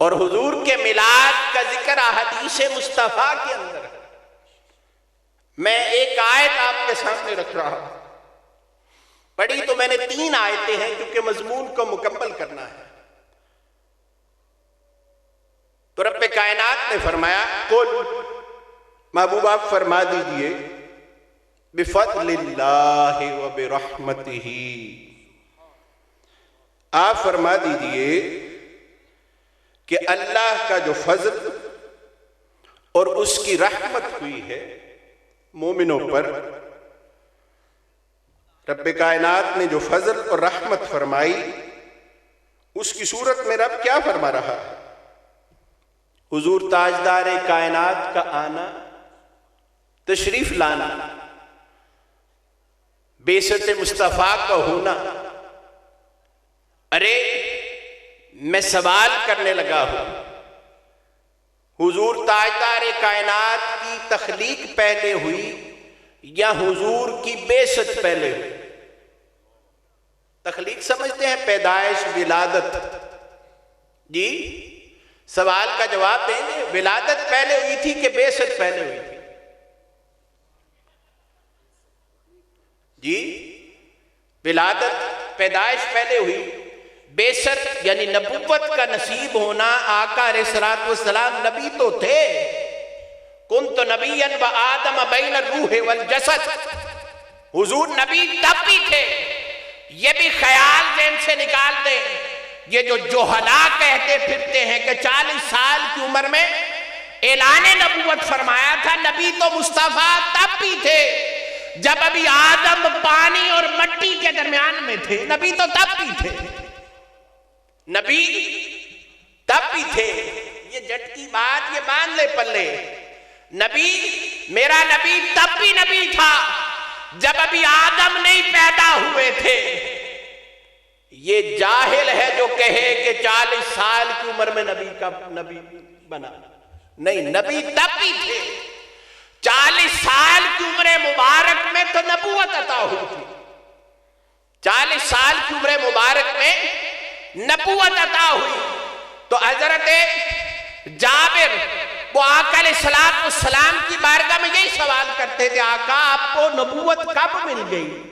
اور حضور کے میلاد کا ذکر احادیث مصطفیٰ کے اندر ہے. میں ایک آیت آپ کے سامنے رکھ رہا ہوں، پڑھی تو میں نے 3 آیتیں ہیں کیونکہ مضمون کو مکمل کرنا ہے. تو رب کائنات نے فرمایا، قل محبوب آپ فرما دیجئے، بفضل اللہ و برحمتہ، آپ فرما دیجئے کہ اللہ کا جو فضل اور اس کی رحمت ہوئی ہے مومنوں پر۔ رب کائنات نے جو فضل اور رحمت فرمائی، اس کی صورت میں رب کیا فرما رہا ہے؟ حضور تاجدار کائنات کا آنا، تشریف لانا، بعثت مصطفیٰ کا ہونا۔ ارے میں سوال کرنے لگا ہوں، حضور تاجدار کائنات کی تخلیق پہلے ہوئی یا حضور کی بعثت پہلے ہوئی؟ تخلیق سمجھتے ہیں پیدائش، ولادت؟ جی سوال کا جواب دیں گے، ولادت پہلے ہوئی تھی کہ بعثت پہلے ہوئی تھی؟ جی ولادت پیدائش پہلے ہوئی، بعثت یعنی نبوت کا نصیب ہونا، آقا علیہ الصلوۃ والسلام نبی تو تھے۔ کنت نبیا وآدم بین الروح والجسد، حضور نبی تب بھی تھے۔ یہ بھی خیال ذہن سے نکال دیں، یہ جو جوہلا کہتے پھرتے ہیں کہ 40 سال کی عمر میں اعلان نبوت فرمایا تھا، نبی تو مصطفیٰ تب بھی تھے جب ابھی آدم پانی اور مٹی کے درمیان میں تھے، نبی تو تب بھی تھے، نبی تب بھی تھے۔ یہ جٹ کی بات یہ باندھ لے پلے، نبی میرا نبی تب بھی نبی تھا جب ابھی آدم نہیں پیدا ہوئے تھے۔ یہ جاہل ہے جو کہے کہ 40 سال کی عمر میں نبی کا نبی بنا، نہیں، نبی تب بھی تھے۔ 40 سال کی عمر مبارک میں تو نبوت عطا ہوئی تھی، 40 سال کی عمر مبارک میں نبوت عطا ہوئی۔ تو حضرت جابر وہ آقا علیہ السلام کی بارگاہ میں یہی سوال کرتے تھے، آقا آپ کو نبوت کب مل گئی؟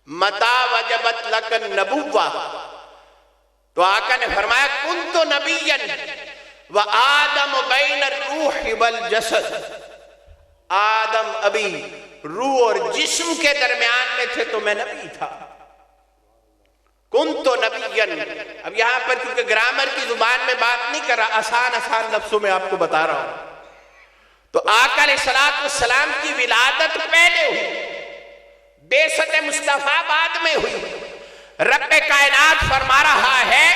متا وجبت لک النبوہ، تو آقا نے فرمایا کنت نبیا وآدم بین الروح والجسد، آدم ابھی روح اور جسم کے درمیان میں تھے تو میں نبی تھا۔ کنت نبیا، اب یہاں پر کیونکہ گرامر کی زبان میں بات نہیں کر رہا، آسان لفظوں میں آپ کو بتا رہا ہوں۔ تو آقا علیہ السلام کی ولادت پہلے ہوئی، بعثت مصطفیٰ بعد میں ہوئی۔ رب کائنات فرما رہا ہے،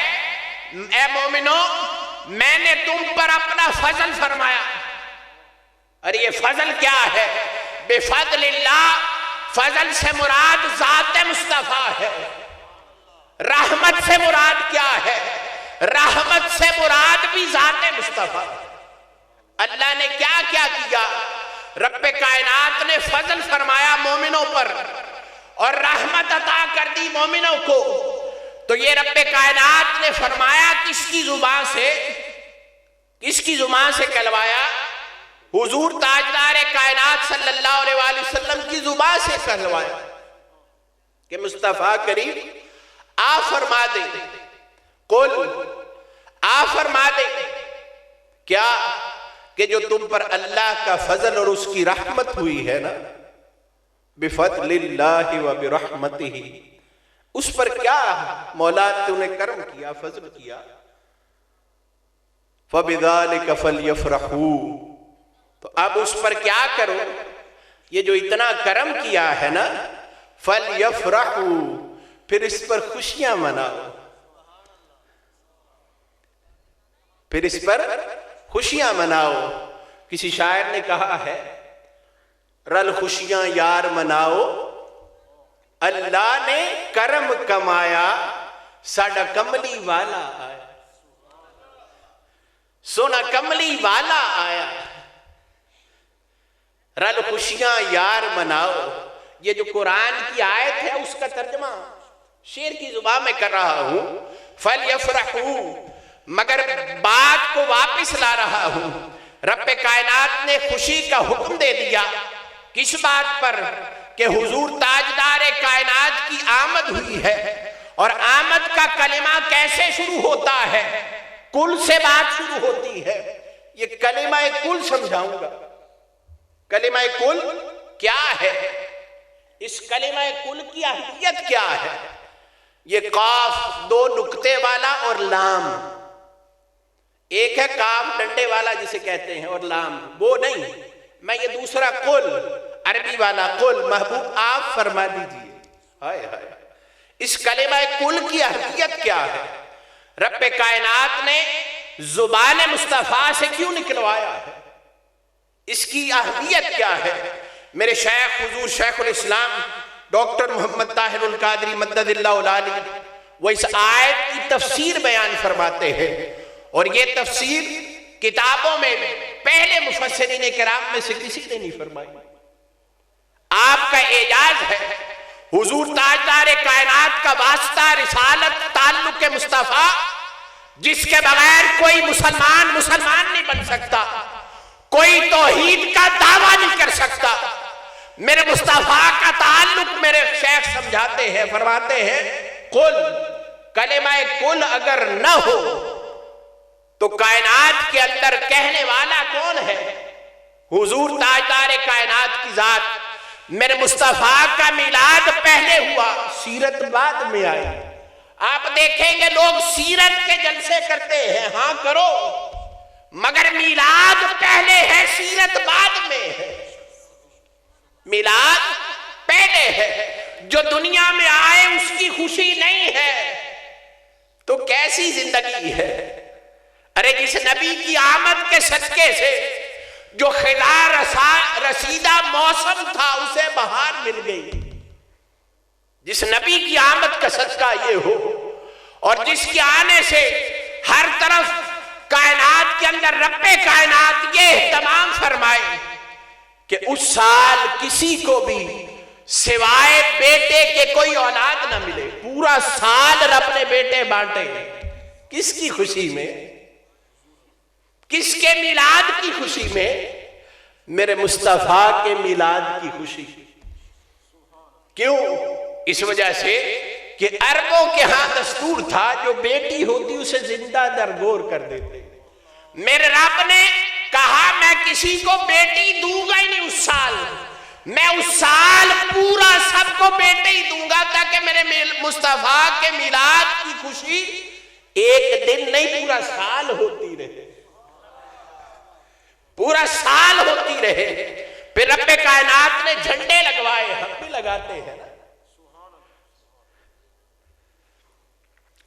اے مومنو میں نے تم پر اپنا فضل فرمایا۔ اور یہ فضل کیا ہے؟ بفضل اللہ، فضل سے مراد ذات مصطفیٰ ہے۔ رحمت سے مراد کیا ہے؟ رحمت سے مراد بھی ذات مصطفیٰ۔ اللہ نے کیا کیا کیا؟ رب کائنات نے فضل فرمایا مومنوں پر اور رحمت عطا کر دی مومنوں کو۔ تو یہ رب کائنات نے فرمایا کس کی زبان سے؟ کس کی زبان سے کہلوایا؟ حضور تاجدار کائنات صلی اللہ علیہ وآلہ وسلم کی زبان سے کہلوایا کہ مصطفیٰ کریم آ فرما دے، قل آ فرما دے کیا؟ کہ جو تم پر اللہ کا فضل اور اس کی رحمت ہوئی ہے نا، بفضل اللہ و برحمتہ، اس پر کیا مولا تو نے کرم کیا، فضل کیا۔ فبذالک فلیفرحوا، تو اب اس پر کیا کرو؟ یہ جو اتنا کرم کیا ہے نا، فلیفرحوا، پھر اس پر خوشیاں مناؤ، پھر اس پر خوشیاں مناؤ۔ کسی شاعر نے کہا ہے، رل خوشیاں یار مناؤ، اللہ نے کرم کمایا، ساڈا کملی والا آیا، سونا کملی والا آیا۔ رل خوشیاں یار مناؤ، یہ جو قرآن کی آیت ہے اس کا ترجمہ شعر کی زبان میں کر رہا ہوں۔ فَلْيَفْرَحُوا، مگر بات کو واپس لا رہا ہوں۔ رب کائنات نے خوشی کا حکم دے دیا، کس بات پر؟ کہ حضور تاجدار کائنات کی آمد ہوئی ہے۔ اور آمد کا کلمہ کیسے شروع ہوتا ہے؟ کل سے بات شروع ہوتی ہے۔ یہ کلمہ کل سمجھاؤں گا۔ کلمہ کل کیا ہے؟ اس کلمہ کل کی اہمیت کیا ہے؟ یہ قاف دو نقطے والا اور لام، ایک ہے کاف ڈنڈے والا جسے کہتے ہیں اور لام، وہ نہیں، میں یہ دوسرا قل عربی والا قل محبوب آپ فرما دیجئے۔ ہائے ہائے، اس کلمہ قل کی اہمیت کیا ہے؟ رب کائنات نے زبان مصطفیٰ سے کیوں نکلوایا ہے؟ اس کی اہمیت کیا ہے؟ میرے شیخ حضور شیخ الاسلام ڈاکٹر محمد طاہر القادری مدد اللہ العالی وہ اس آیت کی تفسیر بیان فرماتے ہیں، اور یہ تفسیر کتابوں میں پہلے مفسرین کرام میں سے کسی نے نہیں فرمائی۔ آپ کا اعجاز ہے، حضور تاجدار کائنات کا واسطہ رسالت تعلق مصطفیٰ، جس کے بغیر کوئی مسلمان نہیں بن سکتا، کوئی توحید کا دعویٰ نہیں کر سکتا۔ میرے مصطفیٰ کا تعلق میرے شیخ سمجھاتے ہیں، فرماتے ہیں قل، کلمہ قل اگر نہ ہو تو کائنات کے اندر کہنے والا کون ہے؟ حضور تاجدار کائنات کی ذات۔ میرے مصطفیٰ کا میلاد پہلے ہوا، سیرت بعد میں آئی۔ آپ دیکھیں گے لوگ سیرت کے جلسے کرتے ہیں، ہاں کرو، مگر میلاد پہلے ہے، سیرت بعد میں ہے۔ میلاد پہلے ہے، جو دنیا میں آئے اس کی خوشی نہیں ہے تو کیسی زندگی ہے؟ ارے جس نبی کی آمد کے صدقے سے جو خزاں رسیدہ موسم تھا اسے بہار مل گئی، جس نبی کی آمد کا صدقہ یہ ہو، اور جس کے آنے سے ہر طرف کائنات کے اندر رب کائنات یہ اہتمام فرمائے کہ اس سال کسی کو بھی سوائے بیٹے کے کوئی اولاد نہ ملے، پورا سال رب نے بیٹے بانٹے۔ کس کی خوشی میں؟ کس کے میلاد کی خوشی میں؟ میرے مصطفیٰ کے میلاد کی خوشی۔ کیوں؟ اس وجہ سے کہ عربوں کے ہاں دستور تھا جو بیٹی ہوتی اسے زندہ درگور کر دیتے۔ میرے رب نے کہا میں کسی کو بیٹی دوں گا ہی نہیں اس سال، میں اس سال پورا سب کو بیٹے ہی دوں گا، تاکہ میرے مصطفیٰ کے میلاد کی خوشی ایک دن نہیں پورا سال ہوتی رہے، پورا سال ہوتی رہے۔ پھر رب کائنات نے جھنڈے لگوائے، ہم بھی لگاتے ہیں نا۔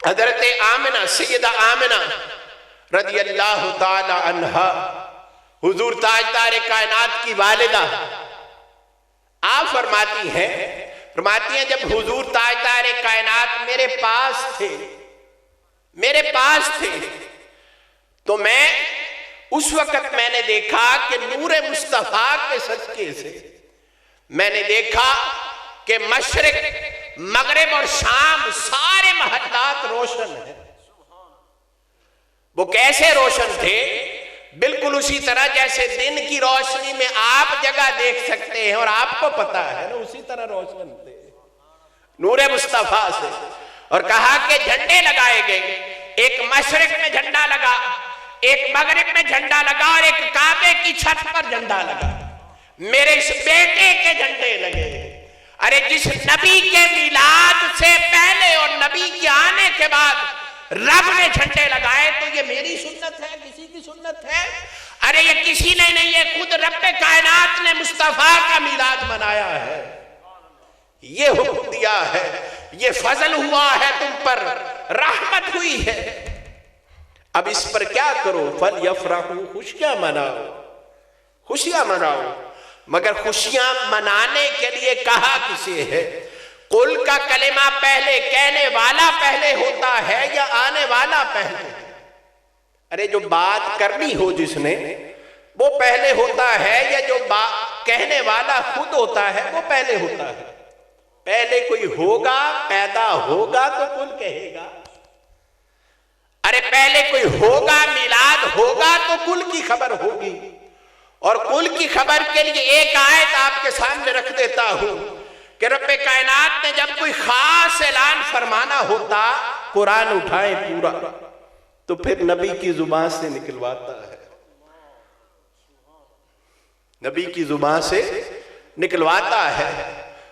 حضرت آمنہ، سیدہ آمنہ رضی اللہ تعالی عنہا، حضور تاجدار کائنات کی والدہ، آپ فرماتی ہیں جب حضور تاجدار کائنات میرے پاس تھے تو میں اس وقت میں نے دیکھا کہ نور مصطفیٰ کے صدقے سے میں نے دیکھا کہ مشرق، مغرب اور شام سارے محلات روشن ہیں۔ وہ کیسے روشن تھے؟ بالکل اسی طرح جیسے دن کی روشنی میں آپ جگہ دیکھ سکتے ہیں اور آپ کو پتا ہے نا، اسی طرح روشن تھے نور مصطفیٰ سے۔ اور کہا کہ جھنڈے لگائے گئے، ایک مشرق میں جھنڈا لگا، ایک مغرب میں جھنڈا لگا، اور ایک کعبے کی چھت پر جھنڈا لگا۔ میرے اس بیٹے کے جھنڈے لگے۔ ارے جس نبی کے میلاد سے پہلے اور نبی کے آنے کے بعد رب نے جھنڈے لگائے تو یہ میری سنت ہے، کسی کی سنت ہے؟ ارے یہ کسی نے نہیں، یہ خود رب کائنات نے مصطفیٰ کا میلاد منایا ہے، یہ حکم دیا ہے، یہ فضل ہوا ہے تم پر، رحمت ہوئی ہے۔ اب اس پر کیا کرو؟ فَلْيَفْرَحُوا، خوشیاں مناؤ، خوشیاں مناؤ۔ مگر خوشیاں منانے کے لیے کہا کسے ہے؟ قل کا کلمہ پہلے، کہنے والا پہلے ہوتا ہے یا آنے والا پہلے؟ ارے جو بات کرنی ہو جس نے وہ پہلے ہوتا ہے، یا جو کہنے والا خود ہوتا ہے وہ پہلے ہوتا ہے؟ پہلے کوئی ہوگا، پیدا ہوگا تو قل کہے گا۔ ارے پہلے کوئی ہوگا، میلاد ہوگا تو قل کی خبر ہوگی۔ اور قل کی خبر کے لیے ایک آیت آپ کے سامنے رکھ دیتا ہوں کہ رب کائنات نے جب کوئی خاص اعلان فرمانا ہوتا، قرآن اٹھائیں پورا، تو پھر نبی کی زبان سے نکلواتا ہے، نبی کی زبان سے نکلواتا ہے۔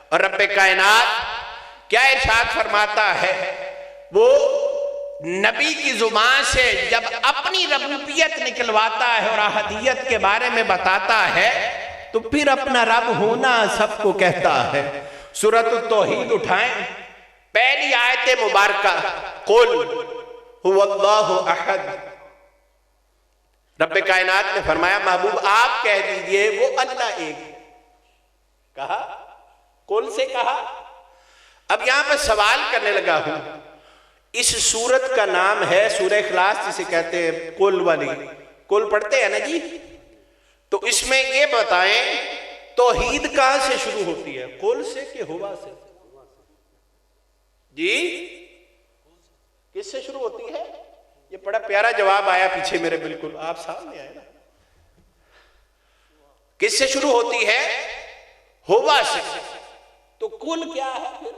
اور رب کائنات کیا ارشاد فرماتا ہے؟ وہ نبی کی زبان سے جب اپنی ربوبیت نکلواتا ہے اور احدیت کے بارے میں بتاتا ہے تو پھر اپنا رب ہونا سب کو کہتا ہے۔ سورۃ التوحید اٹھائیں، پہلی آیت مبارکہ، قل هو اللہ احد۔ رب کائنات نے فرمایا محبوب آپ کہہ دیجئے وہ اللہ ایک، کہا قل سے کہا۔ اب یہاں پہ سوال کرنے لگا ہوں، اس سورت کا نام ہے سورہ اخلاص جسے کہتے ہیں قل والی، قل پڑھتے ہیں نا جی، تو اس میں یہ بتائیں توحید کہاں سے شروع ہوتی ہے، قل سے کہ ہوا سے؟ جی کس سے شروع ہوتی ہے؟ یہ بڑا پیارا جواب آیا پیچھے میرے، بالکل آپ سامنے آئے نا۔ کس سے شروع ہوتی ہے؟ ہوا سے۔ تو قل کیا ہے پھر؟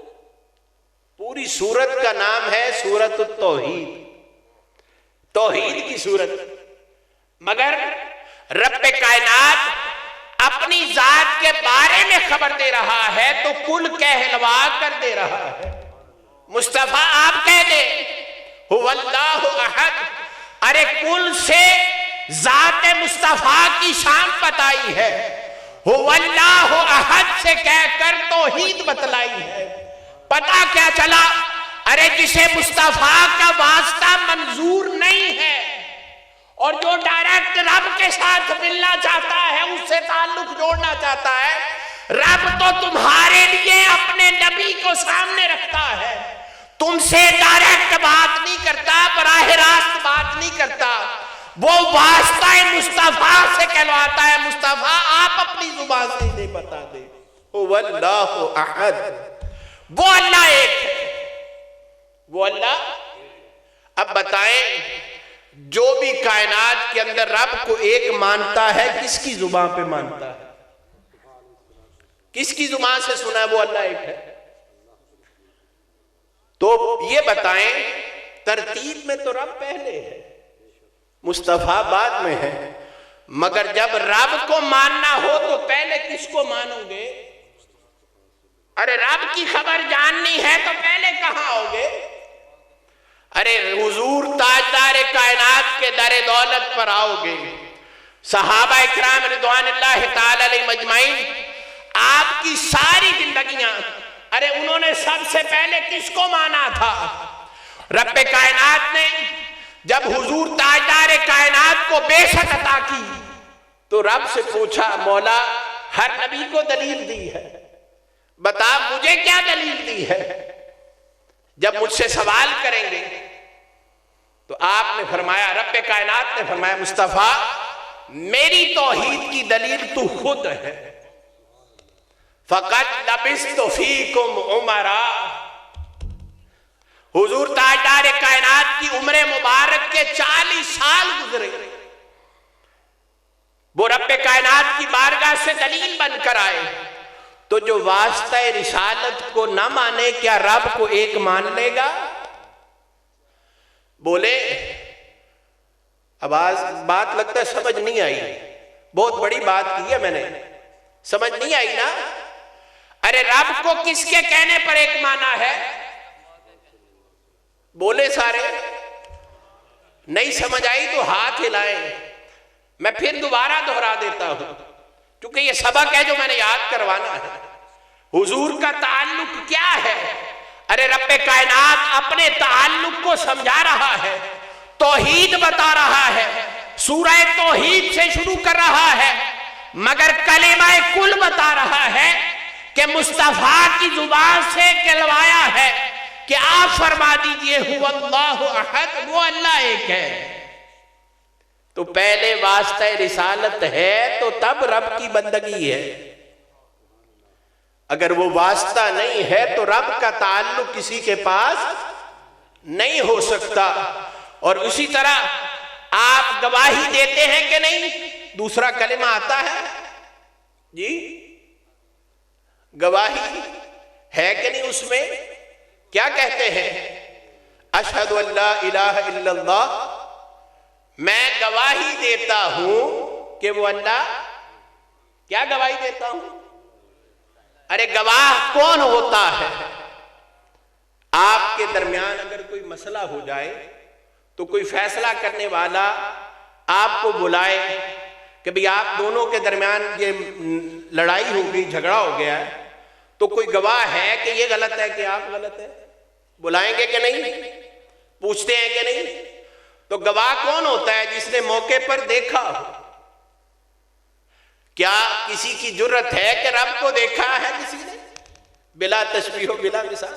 پوری سورت کا نام ہے سورۃ التوحید، توحید کی سورت۔ مگر رب کائنات اپنی ذات کے بارے میں خبر دے رہا ہے تو قل کہلوا کر دے رہا ہے۔ مصطفیٰ آپ کہہ دے هو اللہ احد، ارے قل سے ذات مصطفیٰ کی شان بتائی ہے، هو اللہ احد سے کہہ کر توحید بتلائی ہے۔ پتا کیا چلا؟ ارے جسے مصطفیٰ کا واسطہ منظور نہیں ہے اور جو ڈائریکٹ رب کے ساتھ ملنا چاہتا ہے، اس سے تعلق جوڑنا چاہتا ہے، رب تو تمہارے لیے اپنے نبی کو سامنے رکھتا ہے، تم سے ڈائریکٹ بات نہیں کرتا، براہ راست بات نہیں کرتا، وہ واسطہ مصطفیٰ سے کہلواتا ہے۔ مصطفیٰ آپ اپنی زبان سے انہیں بتا دیں هو اللہ احد، وہ اللہ ایک ہے، وہ اللہ۔ اب بتائیں جو بھی کائنات کے اندر رب کو ایک مانتا ہے کس کی زبان پہ مانتا ہے؟ کس کی زبان سے سنا ہے وہ اللہ ایک ہے؟ تو یہ بتائیں ترتیب میں تو رب پہلے ہے، مصطفیٰ بعد میں ہے، مگر جب رب کو ماننا ہو تو پہلے کس کو مانو گے؟ ارے رب کی خبر جاننی ہے تو پہلے کہاں ہوگے؟ ارے حضور تاجدار کائنات کے در دولت پر آؤ گے، صحابہ اکرام رضوان اللہ تعالی علیہ مجمعین، آپ کی ساری زندگیاں، ارے انہوں نے سب سے پہلے کس کو مانا تھا؟ رب کائنات نے جب حضور تاجدار کائنات کو بعثت عطا کی تو رب سے پوچھا مولا ہر نبی کو دلیل دی ہے، بتا مجھے کیا دلیل دی ہے؟ جب مجھ سے سوال کریں گے تو آپ نے فرمایا، رب کائنات نے فرمایا مصطفیٰ میری توحید کی دلیل تو خود ہے، فقط لبثت فیکم عمرا، حضور تاجدار کائنات کی عمر مبارک کے 40 سال گزرے، وہ رب کائنات کی بارگاہ سے دلیل بن کر آئے، تو جو واسطہ رسالت کو نہ مانے کیا رب کو ایک مان لے گا؟ بولے بات لگتا ہے سمجھ نہیں آئی، بہت بڑی بات کی ہے میں نے، سمجھ نہیں آئی نا؟ ارے رب کو کس کے کہنے پر ایک مانا ہے؟ بولے سارے، نہیں سمجھ آئی تو ہاتھ ہلائیں، میں پھر دوبارہ دہرا دیتا ہوں کیونکہ یہ سبق ہے جو میں نے یاد کروانا ہے۔ حضور کا تعلق کیا ہے؟ ارے رب کائنات اپنے تعلق کو سمجھا رہا ہے، توحید بتا رہا ہے، سورہ توحید سے شروع کر رہا ہے، مگر کلمہ کل بتا رہا ہے کہ مصطفیٰ کی زبان سے کہلوایا ہے کہ آپ فرما دیجئے هو اللہ احد، وہ اللہ ایک ہے۔ تو پہلے واسطہ رسالت ہے تو تب رب کی بندگی ہے، اگر وہ واسطہ نہیں ہے تو رب کا تعلق کسی کے پاس نہیں ہو سکتا۔ اور اسی طرح آپ گواہی دیتے ہیں کہ نہیں؟ دوسرا کلمہ آتا ہے جی، گواہی ہے کہ نہیں؟ اس میں کیا کہتے ہیں؟ اشہد ان لا الہ الا اللہ، میں گواہی دیتا ہوں کہ وہ اللہ، کیا گواہی دیتا ہوں؟ ارے گواہ کون ہوتا ہے؟ آپ کے درمیان اگر کوئی مسئلہ ہو جائے تو کوئی فیصلہ کرنے والا آپ کو بلائے کہ بھئی آپ دونوں کے درمیان یہ لڑائی ہو گئی، جھگڑا ہو گیا ہے، تو کوئی گواہ ہے کہ یہ غلط ہے کہ آپ غلط ہے؟ بلائیں گے کہ نہیں؟ پوچھتے ہیں کہ نہیں؟ تو گواہ کون ہوتا ہے؟ جس نے موقع پر دیکھا ہو۔ کیا کسی کی جرت ہے کہ رب کو دیکھا ہے کسی نے؟ بلا تشبیہ و بلا مثال،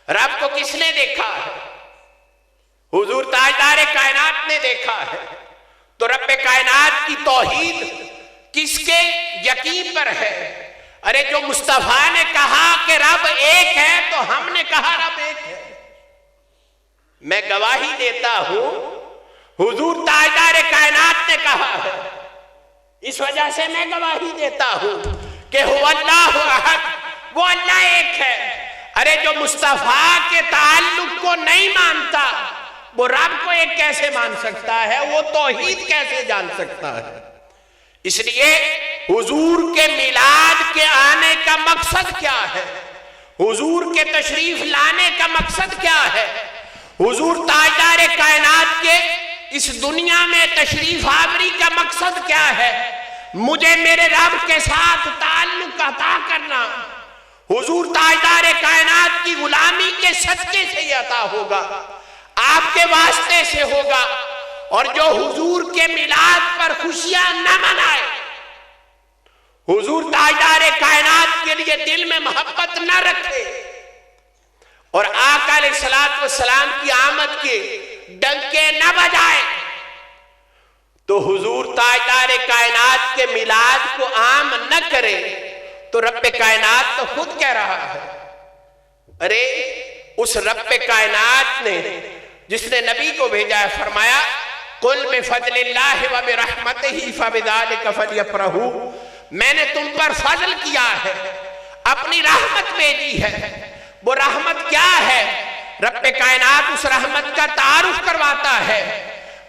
رب کو کس نے دیکھا ہے؟ حضور تاجدار کائنات نے دیکھا ہے۔ تو رب کائنات کی توحید کس کے یقین پر ہے؟ ارے جو مصطفیٰ نے کہا کہ رب ایک ہے تو ہم نے کہا رب ایک ہے۔ میں گواہی دیتا ہوں حضور تاجدار کائنات نے کہا ہے، اس وجہ سے میں گواہی دیتا ہوں کہ هو اللہ احد، وہ اللہ ایک ہے۔ ارے جو مصطفیٰ کے تعلق کو نہیں مانتا وہ رب کو ایک کیسے مان سکتا ہے؟ وہ توحید کیسے جان سکتا ہے؟ اس لیے حضور کے میلاد کے آنے کا مقصد کیا ہے؟ حضور کے تشریف لانے کا مقصد کیا ہے؟ حضور تاجدار کائنات کے اس دنیا میں تشریف آوری کا مقصد کیا ہے؟ مجھے میرے رب کے ساتھ تعلق عطا کرنا۔ حضور تاجدار کائنات کی غلامی کے صدقے سے یہ عطا ہوگا، آپ کے واسطے سے ہوگا۔ اور جو حضور کے میلاد پر خوشیاں نہ منائے، حضور تاجدار کائنات کے لیے دل میں محبت نہ رکھے اور آقا علیہ السلام کی آمد کے ڈنکے نہ بجائے، تو حضور تاجدار کائنات کے میلاد کو عام نہ کرے، تو رب کائنات تو خود کہہ رہا ہے۔ ارے اس رب کائنات نے جس نے نبی کو بھیجا ہے فرمایا قُلْ بِفَضْلِ اللَّهِ وَبِرَحْمَتِهِ فَبِذَلِكَ فَلْيَفْرَحُوا، میں نے تم پر فضل کیا ہے، اپنی رحمت بھیجی ہے۔ وہ رحمت کیا ہے؟ رب کائنات اس رحمت کا تعارف کرواتا ہے،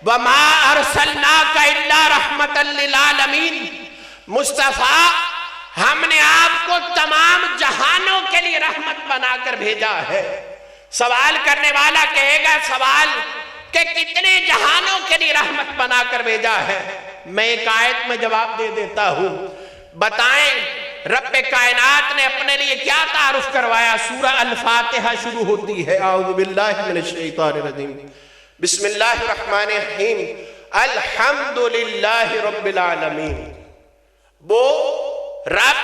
وَمَا أَرْسَلْنَاكَ إِلَّا رَحْمَةً لِلْعَالَمِينَ، مصطفیٰ ہم نے آپ کو تمام جہانوں کے لیے رحمت بنا کر بھیجا ہے۔ سوال کرنے والا کہے گا سوال کہ کتنے جہانوں کے لیے رحمت بنا کر بھیجا ہے؟ میں ایک آیت میں جواب دے دیتا ہوں۔ بتائیں رب کائنات نے اپنے لیے کیا تعارف کروایا؟ سورہ الفاتحہ شروع ہوتی ہے، اعوذ باللہ من الشیطان الرجیم، بسم اللہ الرحمن الرحیم، الحمدللہ رب العالمین۔ وہ رب،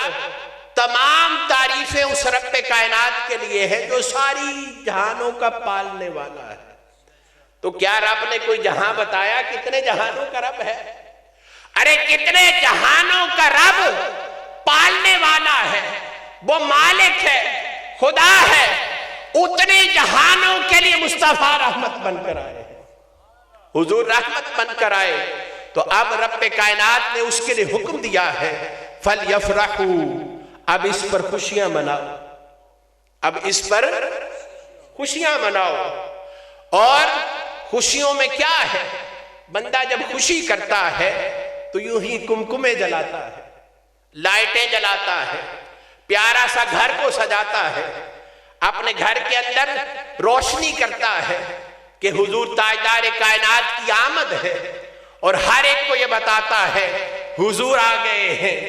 تمام تعریفیں اس رب کائنات کے لیے ہے جو ساری جہانوں کا پالنے والا ہے۔ تو کیا رب نے کوئی جہاں بتایا کتنے جہانوں کا رب ہے؟ ارے کتنے جہانوں کا رب پالنے والا ہے، وہ مالک ہے، خدا ہے۔ اتنے جہانوں کے لیے مصطفیٰ رحمت بن کر آئے، حضور رحمت بن کر آئے۔ تو اب رب کائنات نے اس کے لیے حکم دیا ہے فَلْيَفْرَحُوا، اب اس پر خوشیاں مناؤ، اب اس پر خوشیاں مناؤ۔ اور خوشیوں میں کیا ہے؟ بندہ جب خوشی کرتا ہے تو یوں ہی کمکمے جلاتا ہے، لائٹیں جلاتا ہے، پیارا سا گھر کو سجاتا ہے، اپنے گھر کے اندر روشنی کرتا ہے کہ حضور تاجدار کائنات کی آمد ہے، اور ہر ایک کو یہ بتاتا ہے حضور آ گئے ہیں،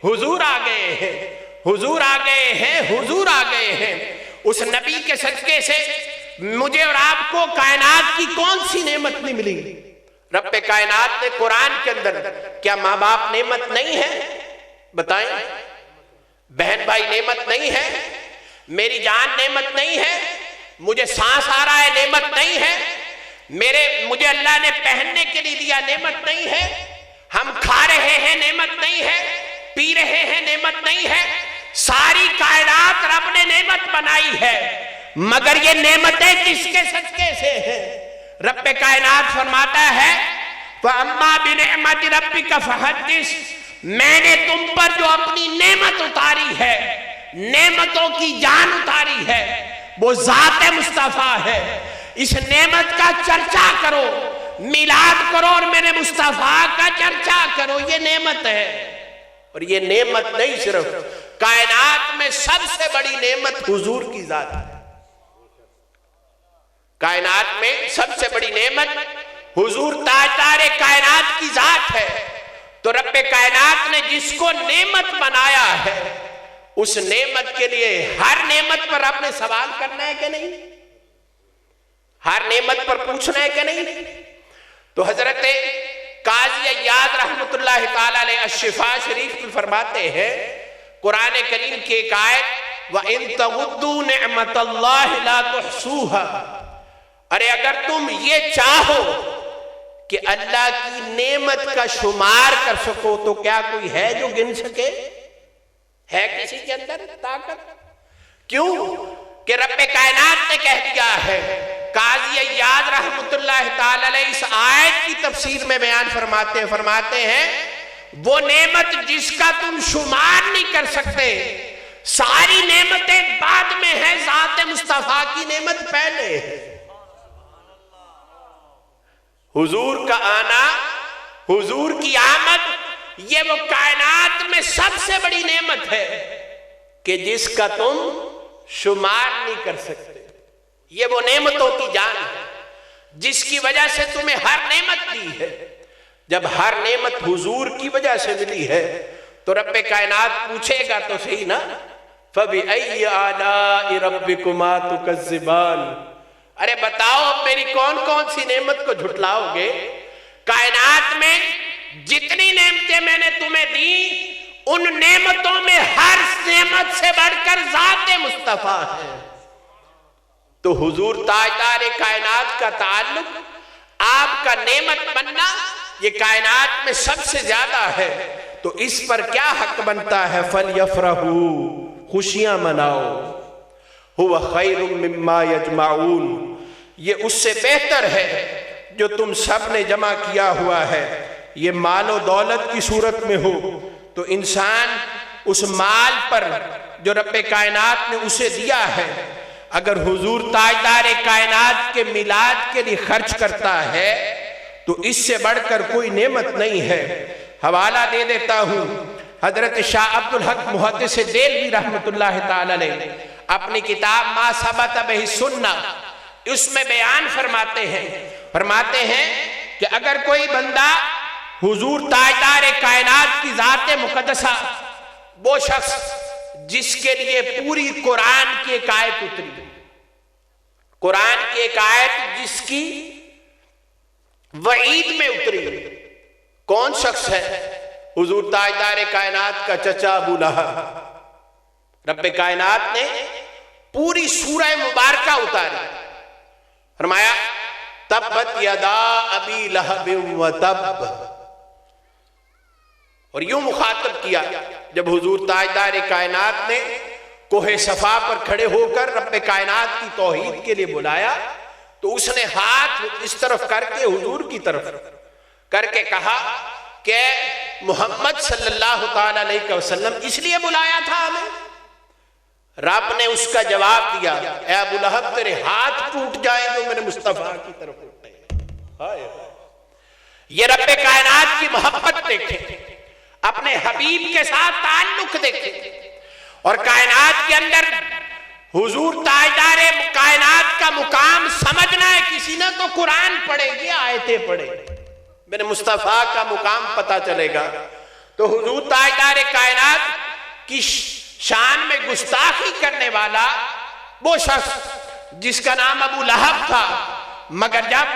حضور آ گئے ہیں، حضور آ گئے ہیں، حضور آ گئے ہیں۔ اس نبی کے صدقے سے مجھے اور آپ کو کائنات کی کون سی نعمت نہیں ملی؟ رب کائنات نے قرآن کے اندر، کیا ماں باپ نعمت نہیں ہے؟ بتائیں، بہن بھائی نعمت نہیں ہے؟ میری جان نعمت نہیں ہے؟ مجھے سانس آ رہا ہے نعمت نہیں ہے؟ مجھے اللہ نے پہننے کے لیے دیا نعمت نہیں ہے؟ ہم کھا رہے ہیں نعمت نہیں ہے؟ پی رہے ہیں نعمت نہیں ہے؟ ساری کائنات رب نے نعمت بنائی ہے، مگر یہ نعمتیں کس کے صدقے سے ہیں؟ رب کائنات فرماتا ہے فَأَمَّا بِنِعْمَةِ رَبِّكَ فَحَدِّثْ، میں نے تم پر جو اپنی نعمت اتاری ہے، نعمتوں کی جان اتاری ہے، وہ ذات مصطفیٰ ہے۔ اس نعمت کا چرچا کرو، میلاد کرو اور میرے مصطفیٰ کا چرچا کرو، یہ نعمت ہے۔ اور یہ نعمت نہیں، صرف کائنات میں سب سے بڑی نعمت حضور کی ذات ہے۔ کائنات میں سب سے بڑی نعمت حضور تاجدار کائنات کی ذات ہے. تو رب کائنات نے جس کو نعمت بنایا ہے اس نعمت کے لیے ہر نعمت پر آپ نے سوال کرنا ہے کہ نہیں؟ ہر نعمت پر پوچھنا ہے کہ نہیں؟ تو حضرت قاضی عیاض رحمۃ اللہ تعالی علیہ الشفا شریف میں فرماتے ہیں قرآن کریم کی ایک آیت وَإِن تَعُدُّوا نِعْمَةَ اللَّهِ لَا تُحْصُوهَا، ارے اگر تم یہ چاہو کہ اللہ کی نعمت کا شمار کر سکو تو کیا کوئی ہے جو گن سکے؟ ہے کسی کے اندر طاقت؟ کیوں کہ رب کائنات نے کہہ دیا ہے. قاضی عیاض رحمۃ اللہ تعالی علیہ اس آیت کی تفسیر میں بیان فرماتے ہیں وہ نعمت جس کا تم شمار نہیں کر سکتے، ساری نعمتیں بعد میں ہیں، ذات مصطفیٰ کی نعمت پہلے ہے. حضور کا آنا، حضور کی آمد، یہ وہ کائنات میں سب سے بڑی نعمت ہے کہ جس کا تم شمار نہیں کر سکتے. یہ وہ نعمتوں کی جان ہے جس کی وجہ سے تمہیں ہر نعمت دی ہے. جب ہر نعمت حضور کی وجہ سے ملی ہے تو رب کائنات پوچھے گا تو صحیح نا فَبِأَيِّ آلَاءِ رَبِّكُمَا تُكَذِّبَانِ، ارے بتاؤ اب میری کون کون سی نعمت کو جھٹلاؤ گے؟ کائنات میں جتنی نعمتیں میں نے تمہیں دی ان نعمتوں میں ہر نعمت سے بڑھ کر ذات مصطفیٰ ہے. تو حضور تاجدار کائنات کا تعلق، آپ کا نعمت بننا یہ کائنات میں سب سے زیادہ ہے. تو اس پر کیا حق بنتا ہے؟ فَلْيَفْرَحُوا، خوشیاں مناؤ. هُوَ خَيْرٌ مِّمَّا يَجْمَعُونَ، یہ اس سے بہتر ہے جو تم سب نے جمع کیا ہوا ہے. یہ مال و دولت کی صورت میں ہو تو انسان اس مال پر جو رب کائنات نے اسے دیا ہے اگر حضور تاجدار کائنات کے میلاد کے لیے خرچ کرتا ہے تو اس سے بڑھ کر کوئی نعمت نہیں ہے. حوالہ دے دیتا ہوں، حضرت شاہ عبد الحق محدث دہلوی رحمۃ اللہ تعالی علیہ اپنی کتاب ما ثبت بہ السنہ اس میں بیان فرماتے ہیں کہ اگر کوئی بندہ حضور تاجدار کائنات کی ذات مقدسہ، وہ شخص جس کے لیے پوری قرآن کی ایک آیت اتری، قرآن کی ایک آیت جس کی وعید میں اتری، کون شخص ہے؟ حضور تاجدار کائنات کا چچا ابو لہب. رب کائنات نے پوری سورہ مبارکہ اتاری، فرمایا تبت یدا ابی لہب وتب، اور یوں مخاطب کیا جب حضور تاجدار کائنات نے کوہ صفا پر کھڑے ہو کر رب کائنات کی توحید کے لیے بلایا تو اس نے ہاتھ اس طرف کر کے حضور کی طرف کر کے کہا کہ محمد صلی اللہ تعالی علیہ وسلم اس لیے بلایا تھا ہمیں؟ رب نے اس کا جواب دیا اے ابو لہب تیرے ہاتھ ٹوٹ جائیں جو میرے مصطفیٰ کی طرف اٹھتے ہیں. یہ رب کائنات کی محبت دیکھیں، اپنے حبیب کے ساتھ تعلق دیکھیں، اور کائنات کے اندر حضور تاجدار کائنات کا مقام سمجھنا ہے کسی نے تو قرآن پڑھے، یہ آیتیں پڑھے، میرے مصطفیٰ کا مقام پتا چلے گا. تو حضور تاجدار کائنات کی شان میں گستاخی کرنے والا وہ شخص جس کا نام ابو لہب تھا، مگر جب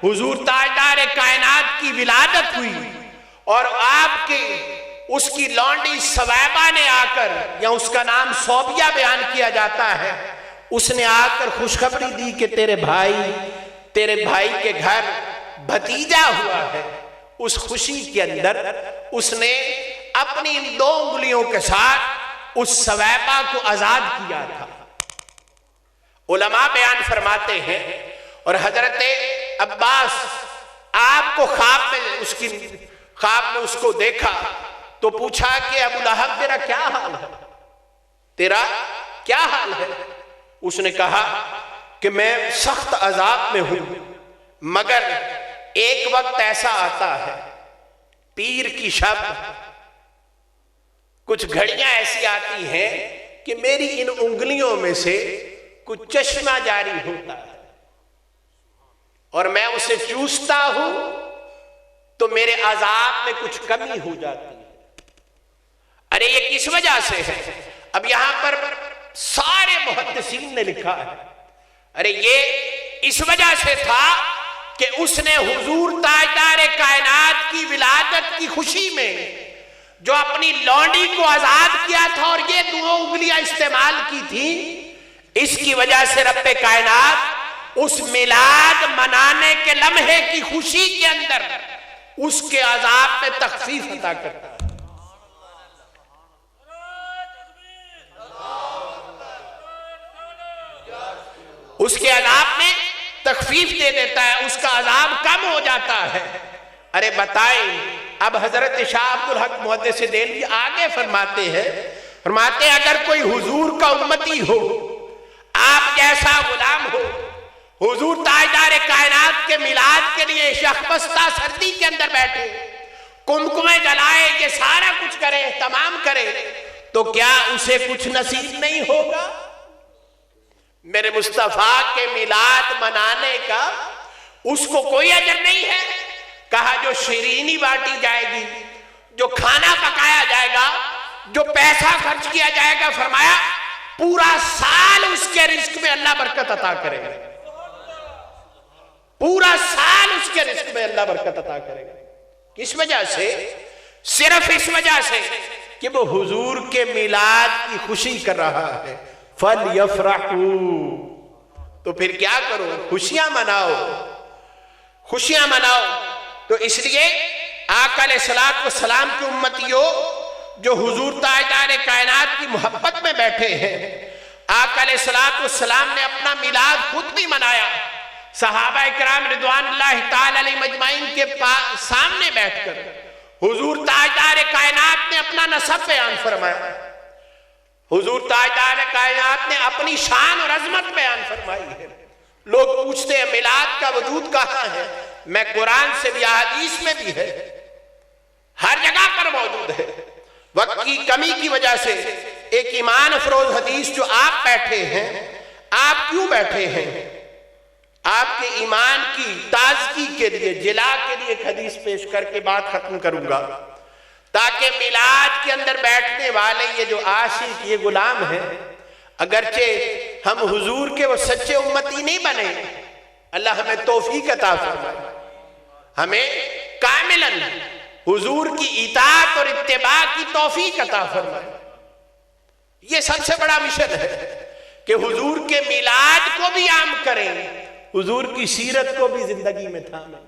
حضور تاجدار کائنات کی ولادت ہوئی اور آپ کی اس کی لونڈی سویبہ نے آ کر، یا اس کا نام صوبیہ بیان کیا جاتا ہے، اس نے آ کر خوشخبری دی کہ تیرے بھائی کے گھر بھتیجا ہوا ہے. اس خوشی کے اندر اس نے اپنی 2 انگلیوں کے ساتھ اس سویبہ کو آزاد کیا تھا. علماء بیان فرماتے ہیں اور حضرت عباس آپ کو خواب میں اس کو دیکھا تو پوچھا کہ ابو لہب تیرا کیا حال ہے؟ اس نے کہا کہ میں سخت عذاب میں ہوں، مگر ایک وقت ایسا آتا ہے پیر کی شب کچھ گھڑیاں ایسی آتی ہیں کہ میری ان انگلیوں میں سے کچھ چشمہ جاری ہوتا ہے، اور میں اسے چوستا ہوں تو میرے عذاب میں کچھ کمی ہو جاتی ہے. ارے یہ کس وجہ سے ہے؟ اب یہاں پر سارے محدثین نے لکھا ہے ارے یہ اس وجہ سے تھا کہ اس نے حضور تاجدار کائنات کی ولادت کی خوشی میں جو اپنی لونڈی کو آزاد کیا تھا اور یہ 2 انگلیاں استعمال کی تھی، اس کی وجہ سے رب کائنات اس میلاد منانے کے لمحے کی خوشی کے اندر اس کے عذاب میں تخفیف عطا کرتا ہے. اس کے عذاب میں تخفیف دے دیتا ہے، اس کا عذاب کم ہو جاتا ہے. ارے بتائیں، اب حضرت شاہ عبد الحق محدث دہلوی آگے فرماتے ہیں اگر کوئی حضور کا امتی ہو، آپ جیسا غلام ہو، حضور تاجدار کائنات کے میلاد کے لیے شخبستہ سردی کے اندر بیٹھے، کمکمے جلائے، یہ سارا کچھ کرے، تمام کرے، تو کیا اسے کچھ نصیب نہیں ہوگا؟ میرے مصطفیٰ کے میلاد منانے کا اس کو کوئی اجر نہیں ہے؟ کہا جو شیرینی بانٹی جائے گی، جو کھانا پکایا جائے گا، جو پیسہ خرچ کیا جائے گا، فرمایا پورا سال اس کے رزق میں اللہ برکت عطا کرے گا. پورا سال اس کے رزق میں اللہ برکت عطا کرے گا. کس وجہ سے؟ صرف اس وجہ سے کہ وہ حضور کے میلاد کی خوشی کر رہا ہے. فَلْيَفْرَحُوا، تو پھر کیا کرو؟ خوشیاں مناؤ، خوشیاں مناؤ. تو اس لیے آقا علیہ الصلوۃ والسلام کی امتیوں جو حضور تاجدار کائنات کی محبت میں بیٹھے ہیں، آقا علیہ الصلوۃ والسلام نے اپنا میلاد خود بھی منایا. صحابہ اکرام رضوان اللہ تعالی علیہ مجمعین کے سامنے بیٹھ کر حضور تاجدار کائنات نے اپنا نسب بیان فرمایا. حضور تاجدار کائنات نے اپنی شان اور عظمت بیان فرمائی ہے. لوگ پوچھتے ہیں میلاد کا وجود کہاں ہے؟ میں قرآن سے بھی، احادیث میں بھی ہے، ہر جگہ پر موجود ہے. وقت کی کمی کی وجہ سے ایک ایمان افروز حدیث جو آپ بیٹھے ہیں، آپ کیوں بیٹھے ہیں؟ آپ کے ایمان کی تازگی کے لیے، جلا کے لیے ایک حدیث پیش کر کے بات ختم کروں گا، تاکہ میلاد کے اندر بیٹھنے والے یہ جو عاشق، یہ غلام ہیں، اگرچہ ہم حضور کے وہ سچے امتی نہیں بنے، اللہ ہمیں توفیق عطا فرمائے، ہمیں کاملاً حضور کی اطاعت اور اتباع کی توفیق عطا فرمائے. یہ سب سے بڑا مشن ہے کہ حضور کے میلاد کو بھی عام کریں، حضور کی سیرت کو بھی زندگی میں تھامیں.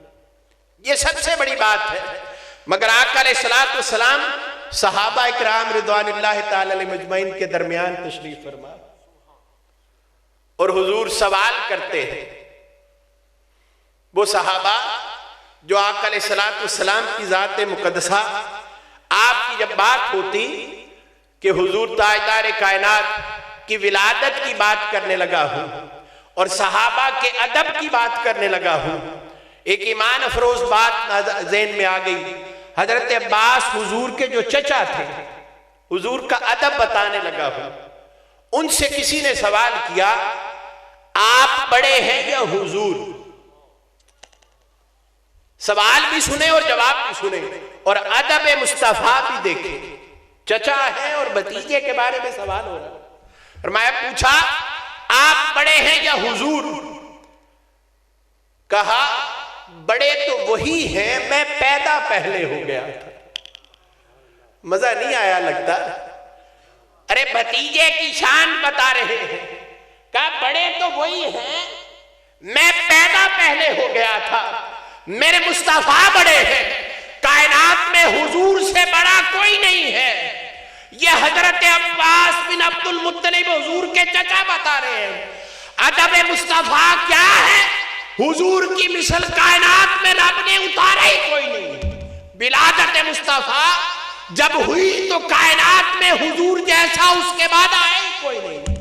یہ سب سے بڑی بات ہے. مگر آقا علیہ الصلوۃ والسلام صحابہ اکرام رضوان اللہ تعالی علیہ مجمعین کے درمیان تشریف فرما، اور حضور سوال کرتے ہیں. وہ صحابہ جو آقا علیہ الصلوۃ والسلام کی ذات مقدسہ، آپ کی جب بات ہوتی کہ حضور تاجدار کائنات کی ولادت کی بات کرنے لگا ہوں اور صحابہ کے ادب کی بات کرنے لگا ہوں، ایک ایمان افروز بات ذہن میں آ گئی. حضرت عباس حضور کے جو چچا تھے، حضور کا ادب بتانے لگا ہوں. ان سے کسی نے سوال کیا آپ بڑے ہیں یا حضور؟ سوال بھی سنے اور جواب بھی سنے اور ادب مصطفیٰ بھی دیکھے. چچا ہے اور بھتیجے کے بارے میں سوال ہو رہا. اور میں پوچھا آپ بڑے ہیں یا حضور؟ کہا بڑے تو وہی ہیں، میں پیدا پہلے ہو گیا تھا. مزہ نہیں آیا لگتا؟ ارے بھتیجے کی شان بتا رہے ہیں. کہا بڑے تو وہی ہیں، میں پیدا پہلے ہو گیا تھا. میرے مصطفیٰ بڑے ہیں، کائنات میں حضور سے بڑا کوئی نہیں ہے. یہ حضرت عباس بن عبد المطلب حضور کے چچا بتا رہے ہیں. ادب مصطفیٰ کیا ہے؟ حضور کی مثل کائنات میں رب نے اتارا ہی کوئی نہیں. ولادت مصطفیٰ جب ہوئی تو کائنات میں حضور جیسا اس کے بعد آئے ہی کوئی نہیں.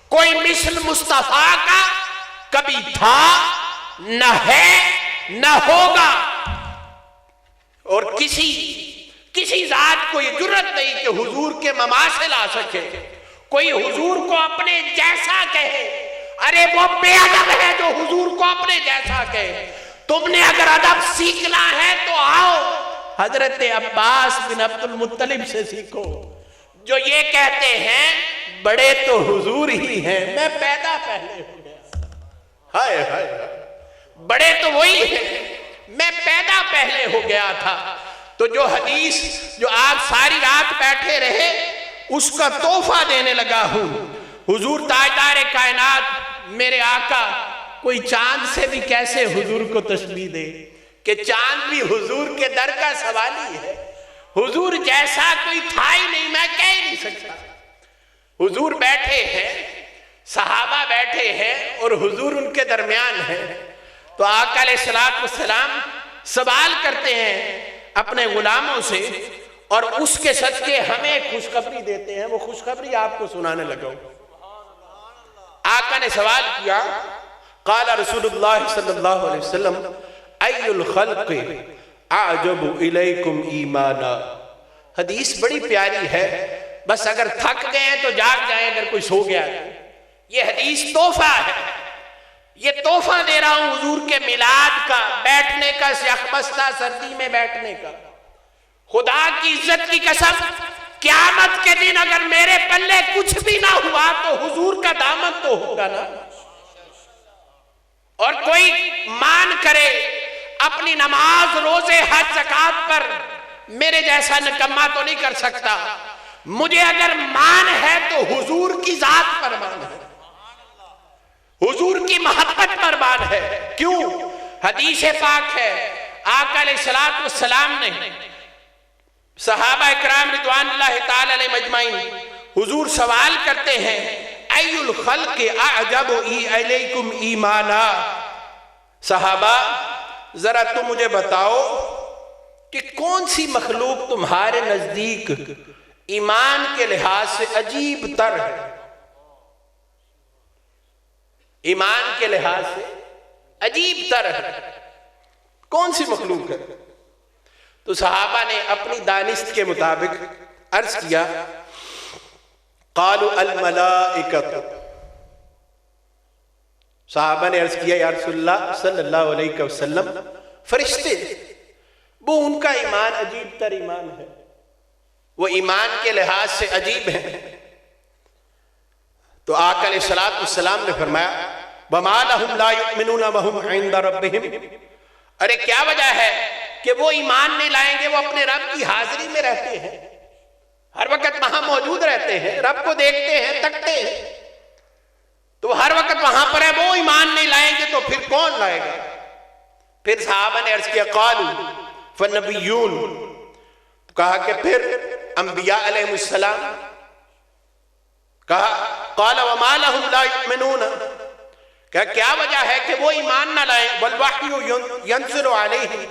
کوئی مثل مصطفیٰ کا کبھی تھا، نہ ہے، نہ ہوگا. اور کسی ذات کو یہ جرت نہیں کہ حضور کے مماثل آ سکے. کوئی حضور کو اپنے جیسا کہے، ارے وہ بے ادب ہے جو حضور کو اپنے جیسا کہے. تم نے اگر ادب سیکھنا ہے تو آؤ حضرت عباس بن عبد المطلب سے سیکھو جو یہ کہتے ہیں بڑے تو حضور ہی ہیں، میں پیدا پہلے ہو گیا. ہائے ہائے، بڑے تو وہی ہیں، میں پیدا پہلے ہو گیا تھا. تو جو حدیث جو آپ ساری رات بیٹھے رہے اس کا تحفہ دینے لگا ہوں. حضور تاجدار کائنات میرے آقا کوئی چاند سے بھی کیسے حضور کو تشبیہ دے کہ چاند بھی حضور کے در کا سوالی ہے. حضور جیسا کوئی تھا ہی نہیں، میں کہہ ہی نہیں سکتا. حضور بیٹھے ہیں، صحابہ بیٹھے ہیں اور حضور ان کے درمیان ہے. تو آقا علیہ السلام سوال کرتے ہیں اپنے غلاموں سے اور اس کے صدقے ہمیں ایک خوشخبری دیتے ہیں. وہ خوشخبری آپ کو سنانے لگا. آقا نے سوال کیا، قال رسول اللہ صلی اللہ علیہ وسلم ای الخلق اعجب الیکم ایمانا. حدیث بڑی پیاری ہے، بس اگر تھک گئے ہیں تو جاگ جائیں، اگر کوئی سو گیا ہے. یہ حدیث تحفہ ہے، یہ تحفہ دے رہا ہوں حضور کے میلاد کا، بیٹھنے کا، یخبستہ سردی میں بیٹھنے کا. خدا کی عزت کی قسم قیامت کے دن اگر میرے پلے کچھ بھی نہ ہوا تو حضور کا دامن تو ہوگا نا. اور کوئی مان کرے اپنی نماز روزے حج زکات پر میرے جیسا نکما تو نہیں کر سکتا. مجھے اگر مان ہے تو حضور کی ذات پر مان ہے، حضور کی محبت پر مان ہے. کیوں؟ حدیث پاک ہے، آقا علیہ السلام نے صحابہ اکرام رضوان اللہ تعالی علیہ مجمعین، حضور سوال کرتے ہیں ای الخلق اعجب الیکم ایمانا. صحابہ ذرا تم مجھے بتاؤ کہ کون سی مخلوق تمہارے نزدیک ایمان کے لحاظ سے عجیب تر ہے؟ ایمان کے لحاظ سے عجیب تر ہے، کون سی مخلوق ہے؟ تو صحابہ نے اپنی دانست کے مطابق عرض کیا، قالوا الملائکۃ. صحابہ نے عرض کیا یا رسول اللہ صلی اللہ علیہ وسلم فرشتے. وہ ان کا ایمان عجیب تر ایمان ہے، وہ ایمان کے لحاظ سے عجیب ہے. تو آقا علیہ السلام نے فرمایا وَمَا لَهُمْ لَا يُؤْمِنُونَ وَهُمْ عِنْدَ رَبِّهِمْ. ارے کیا وجہ ہے کہ وہ ایمان نہیں لائیں گے؟ وہ اپنے رب کی حاضری میں رہتے ہیں، ہر وقت وہاں موجود رہتے ہیں، رب کو دیکھتے ہیں، تکتے ہیں، تو ہر وقت وہاں پر ہے. وہ ایمان نہیں لائیں گے تو پھر کون لائے گا؟ پھر صحابہ نے عرض کیا قالوا فالنبیون. کہا کہ پھر انبیاء علیہ السلام. کہا قال وما لهم لا يؤمنون. کہ کیا وجہ ہے کہ وہ ایمان نہ لائیں؟ والوحی ينزل علیہم،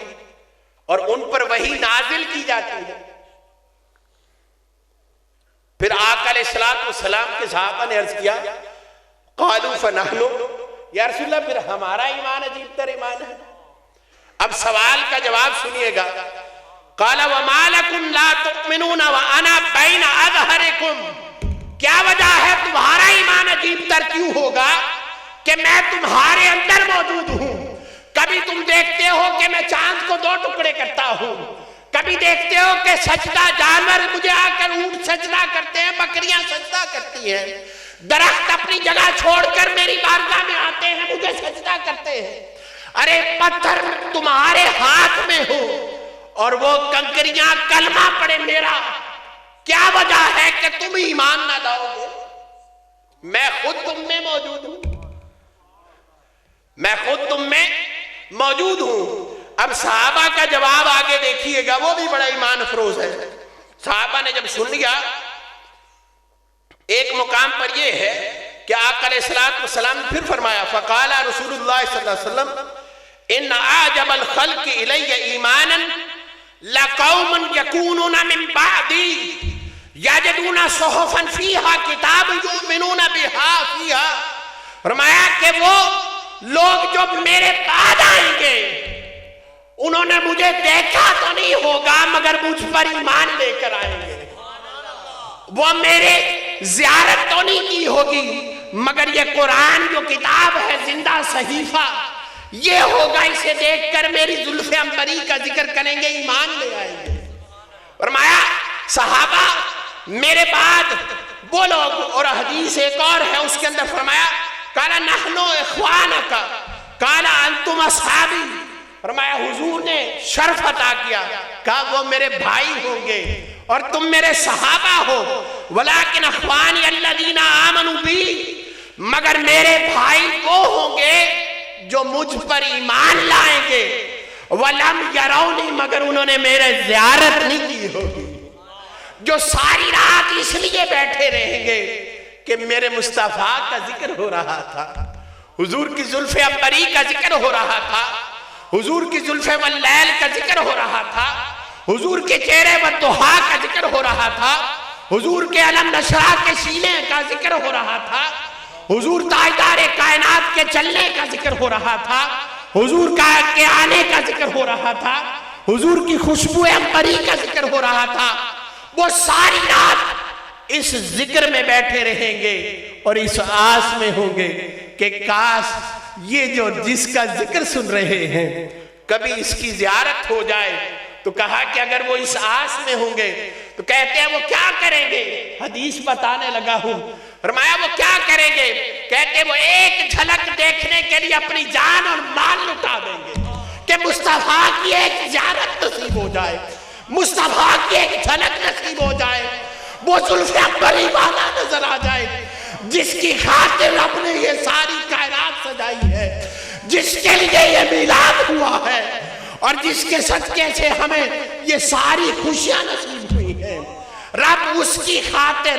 اور ان پر وحی نازل کی جاتی ہے. پھر آقا علیہ السلام کے صحابہ نے عرض کیا قالوا فنحن. یا رسول اللہ پھر ہمارا ایمان عجیب تر ایمان ہے. اب سوال کا جواب سنیے گا. قال وما لكم لا تؤمنون وانا بین اظہرکم. کیا وجہ ہے تمہارا ایمان عجیب تر کیوں ہوگا کہ میں تمہارے اندر موجود ہوں؟ کبھی تم دیکھتے ہو کہ میں چاند کو 2 ٹکڑے کرتا ہوں، کبھی دیکھتے ہو کہ سجدہ جانور مجھے آ کر اونٹ سجدہ کرتے ہیں، بکریاں سجدہ کرتی ہیں، درخت اپنی جگہ چھوڑ کر میری بارگاہ میں آتے ہیں، مجھے سجدہ کرتے ہیں. ارے پتھر تمہارے ہاتھ میں ہو اور وہ کنکریاں کلمہ پڑے میرا، کیا وجہ ہے کہ تم ایمان نہ لاؤ گے؟ میں خود تم میں موجود ہوں، میں خود تم میں موجود ہوں. اب صحابہ کا جواب آگے دیکھیے گا، وہ بھی بڑا ایمان افروز ہے. صحابہ نے جب سن لیا، ایک مقام پر یہ ہے کہ آقا علیہ السلام نے پھر فرمایا فقال رسول اللہ صلی اللہ علیہ وسلم ان اعجب الخلق الی ایمانا لقوم یکونون من بعدی یجدون صحفا فیہا کتاب یؤمنون بہا فیہا. فرمایا کہ وہ لوگ جو میرے بعد آئیں گے انہوں نے مجھے دیکھا تو نہیں ہوگا مگر مجھ پر ایمان لے کر آئیں گے. وہ میرے زیارت تو نہیں کی ہوگی مگر یہ قرآن جو کتاب ہے زندہ صحیفہ یہ ہوگا، اسے دیکھ کر میری زلف عنبری کا ذکر کریں گے، ایمان لے آئیں گے۔ فرمایا صحابہ میرے بعد وہ لوگ، اور حدیث ایک اور ہے اس کے اندر فرمایا قَالَ نَحْنُ إِخْوَانَكَ قَالَ أَنْتُمْ أَصْحَابِي، فرمایا حضور نے شرف عطا کیا، کہا وہ میرے بھائی ہوں گے اور تم میرے صحابہ ہو، وَلَكِنْ أَخْوَانِيَ الَّذِينَ آمَنُوا بِي، مگر میرے بھائی وہ ہوں گے جو مجھ پر ایمان لائیں گے، وَلَمْ يَرَوْنِي، مگر انہوں نے میرے زیارت نہیں کی ہوگی، جو ساری رات اس لیے بیٹھے رہیں گے کہ میرے مصطفیٰ کا ذکر ہو رہا تھا، حضور کی زلف عنبری کا ذکر ہو رہا تھا، حضور کی زلف واللیل کا ذکر ہو رہا تھا، حضور کے چہرے والضحیٰ کا ذکر ہو رہا تھا، حضور کے علم نشرہ کے سینے کا ذکر ہو رہا تھا، حضور تاجدار کائنات کے چلنے کا ذکر ہو رہا تھا، حضور کے آنے کا ذکر ہو رہا تھا، حضور کی خوشبو عنبری کا ذکر ہو رہا تھا۔ وہ ساری رات اس ذکر میں بیٹھے رہیں گے اور اس آس میں ہوں گے کہ کاش یہ جو جس کا ذکر سن رہے ہیں کبھی اس کی زیارت ہو جائے۔ تو کہا کہ اگر وہ اس آس میں ہوں گے تو کہتے ہیں وہ کیا کریں گے، حدیث بتانے لگا ہوں، فرمایا وہ کیا کریں گے، کہتے ہیں وہ ایک جھلک دیکھنے کے لیے اپنی جان اور مال لٹا دیں گے کہ مصطفیٰ کی ایک زیارت نصیب ہو جائے، مصطفیٰ کی ایک جھلک نصیب ہو جائے، وہ زلف عنبری والا نظر آ جائے جس کی خاطر رب نے یہ ساری کائنات سجائی ہے، جس کے لیے یہ میلاد ہوا ہے اور جس کے صدقے سے ہمیں یہ ساری خوشیاں نصیب ہوئی ہیں۔ رب اس کی خاطر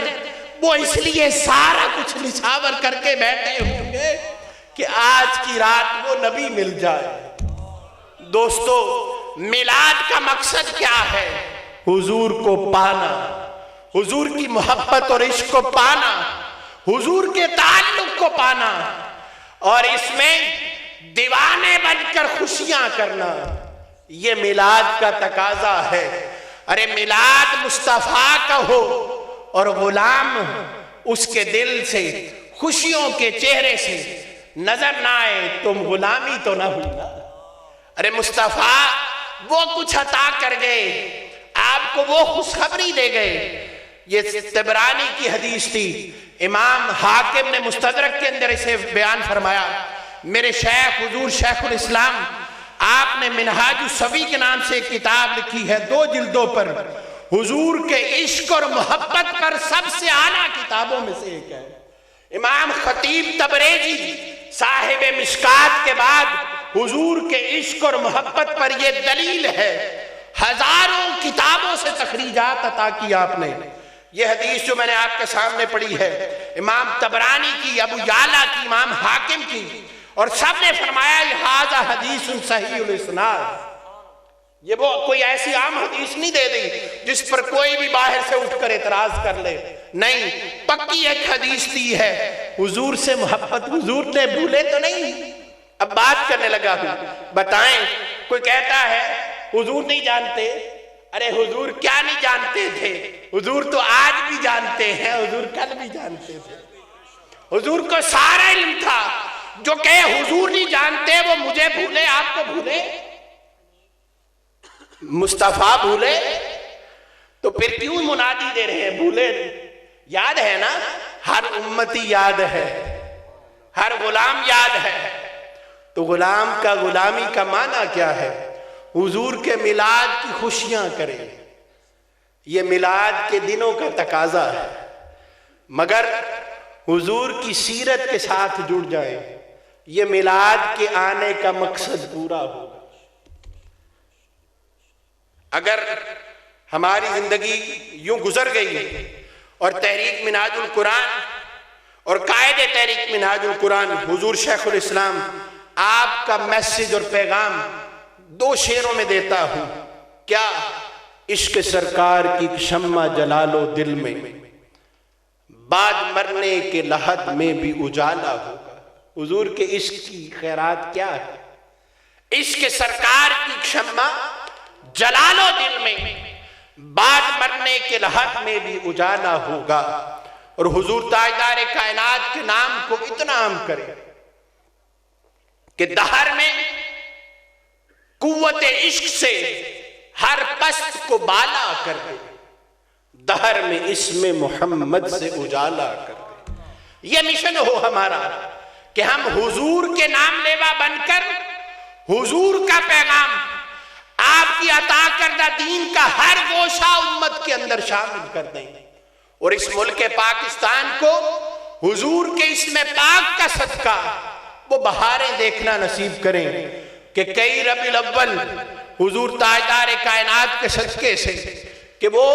وہ اس لیے سارا کچھ نچھاور کر کے بیٹھے ہوں گے کہ آج کی رات وہ نبی مل جائے۔ دوستو میلاد کا مقصد کیا ہے؟ حضور کو پانا، حضور کی محبت اور عشق کو پانا، حضور کے تعلق کو پانا، اور اس میں دیوانے بن کر خوشیاں کرنا، یہ میلاد کا تقاضا ہے۔ ارے میلاد مصطفیٰ کا ہو اور غلام اس کے دل سے خوشیوں کے چہرے سے نظر نہ آئے، تم غلامی تو نہ ہوئی۔ ارے مصطفیٰ وہ کچھ عطا کر گئے، آپ کو وہ خوشخبری دے گئے۔ یہ طبرانی کی حدیث تھی، امام حاکم نے مستدرک کے اندر اسے بیان فرمایا۔ میرے شیخ حضور شیخ الاسلام آپ نے منہاج السوی کے نام سے ایک کتاب لکھی ہے، 2 جلدوں پر، حضور کے عشق اور محبت پر سب سے اعلیٰ کتابوں میں سے ایک ہے۔ امام خطیب تبریزی صاحب مشکات کے بعد حضور کے عشق اور محبت پر یہ دلیل ہے، ہزاروں کتابوں سے تخریجات عطا کی آپ نے۔ یہ حدیث جو میں نے آپ کے سامنے پڑھی ہے، امام طبرانی کی، ابو یعلا کی، امام حاکم کی، اور سب نے فرمایا ھذا حدیث صحیح الاسناد۔ یہ وہ کوئی ایسی عام حدیث نہیں دے دی جس پر کوئی بھی باہر سے اٹھ کر اعتراض کر لے، نہیں، پکی ایک حدیث دی ہے۔ حضور سے محبت، حضور نے بھولے تو نہیں۔ اب بات کرنے لگا ہوں، بتائیں کوئی کہتا ہے حضور نہیں جانتے، ارے حضور کیا نہیں جانتے تھے، حضور تو آج بھی جانتے ہیں، حضور کل بھی جانتے تھے، حضور کو سارا علم تھا۔ جو کہے حضور نہیں جانتے وہ مجھے بھولے، آپ کو بھولے، مصطفیٰ بھولے، تو پھر کیوں منادی دے رہے ہیں بھولے؟ یاد ہے نا، ہر امتی یاد ہے، ہر غلام یاد ہے۔ تو غلام کا غلامی کا معنی کیا ہے؟ حضور کے میلاد کی خوشیاں کریں، یہ میلاد کے دنوں کا تقاضا ہے، مگر حضور کی سیرت کے ساتھ جڑ جائیں، یہ میلاد کے آنے کا مقصد پورا ہوگا۔ اگر ہماری زندگی یوں گزر گئی اور تحریک منہاج القرآن اور قائد تحریک منہاج القرآن حضور شیخ الاسلام آپ کا میسج اور پیغام 2 شعروں میں دیتا ہوں، کیا؟ عشق سرکار کی شمع جلا لو دل میں، بعد مرنے کے لحد میں بھی اجالا ہوگا۔ حضور کے عشق کی خیرات کیا ہے؟ عشق سرکار کی شمع جلا لو دل میں، بعد مرنے کے لحد میں بھی اجالا ہوگا۔ اور حضور تاجدار کائنات کے نام کو اتنا عام کریں کہ دہر میں قوت عشق سے ہر پست کو بالا کر دے، دہر میں اسم محمد سے اجالا کر دے۔ یہ مشن ہو ہمارا کہ ہم حضور کے نام لیوا بن کر حضور کا پیغام، آپ کی عطا کردہ دین کا ہر گوشہ امت کے اندر شامل کر دیں، اور اس ملک پاکستان کو حضور کے اسم پاک کا صدقہ وہ بہاریں دیکھنا نصیب کریں کہ کئی ربیع الاول حضور تاجدار کائنات کے صدقے سے کہ وہ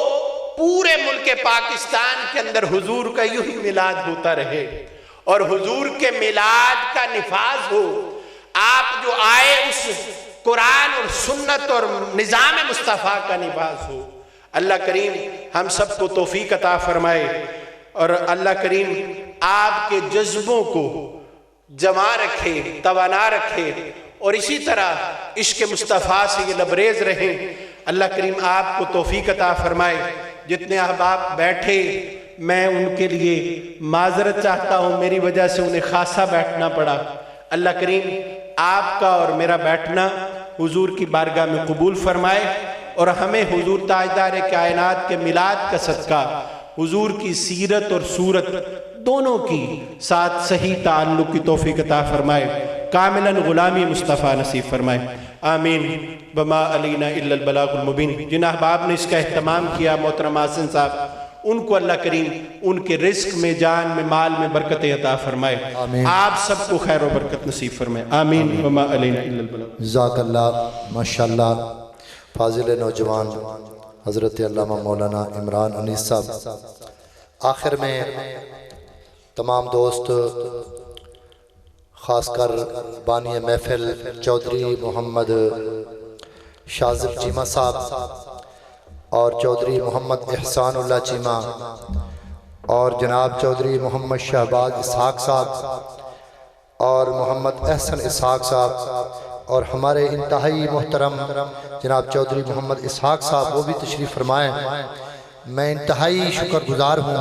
پورے ملک پاکستان کے اندر حضور کا یوں ہی میلاد ہوتا رہے، اور حضور کے میلاد کا نفاذ ہو، آپ جو آئے اس قرآن اور سنت اور نظام مصطفیٰ کا نفاذ ہو۔ اللہ کریم ہم سب کو توفیق عطا فرمائے، اور اللہ کریم آپ کے جذبوں کو جمع رکھے، توانا رکھے، اور اسی طرح عشق مصطفیٰ سے یہ لبریز رہیں۔ اللہ کریم آپ کو توفیق عطا فرمائے۔ جتنے احباب بیٹھے میں ان کے لیے معذرت چاہتا ہوں، میری وجہ سے انہیں خاصا بیٹھنا پڑا۔ اللہ کریم آپ کا اور میرا بیٹھنا حضور کی بارگاہ میں قبول فرمائے، اور ہمیں حضور تاجدار کائنات کے میلاد کا صدقہ حضور کی سیرت اور صورت دونوں کی ساتھ صحیح تعلق کی توفیق عطا فرمائے، کاملاً غلامی مصطفیٰ نصیب فرمائے، آمین۔ وما علینا الا البلاغ المبین۔ جن احباب نے اس کا اہتمام کیا، محترم حسن صاحب، ان کو اللہ کریم ان کے رزق میں، جان میں، مال میں برکت عطا فرمائے، آپ سب کو خیر و برکت نصیب فرمائے، آمین۔ وما علینا الا البلاغ۔ جزاک اللہ، ماشاءاللہ۔ فاضل نوجوان حضرت علامہ مولانا عمران انیس صاحب، آخر میں تمام دوست، خاص کر بانی محفل چودھری محمد شاذب چیمہ صاحب اور چودھری محمد احسان اللہ چیمہ اور جناب چودھری محمد شہباز اسحاق صاحب اور محمد احسن اسحاق صاحب اور ہمارے انتہائی محترم جناب چودھری محمد اسحاق صاحب، وہ بھی تشریف فرمائیں۔ میں انتہائی شکر گزار ہوں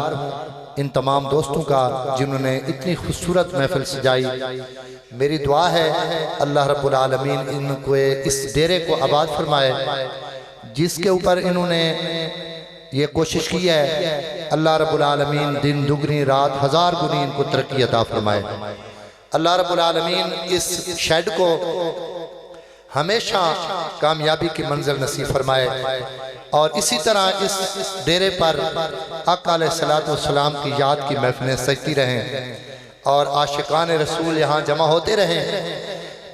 ان تمام دوستوں کا جنہوں نے اتنی خوبصورت محفل سجائی۔ میری دعا ہے اللہ رب العالمین ان کو اس ڈیرے کو آباد فرمائے، جس کے اوپر انہوں نے یہ کوشش کی ہے، اللہ رب العالمین دن دگنی رات ہزار گنی ان کو ترقی عطا فرمائے۔ اللہ رب العالمین اس شیڈ کو ہمیشہ کامیابی کی منزل نصیب فرمائے، اور اسی طرح اس ڈیرے پر آقا علیہ السلام کی یاد کی محفلیں سجتی رہیں، اور عاشقان رسول یہاں جمع ہوتے رہیں۔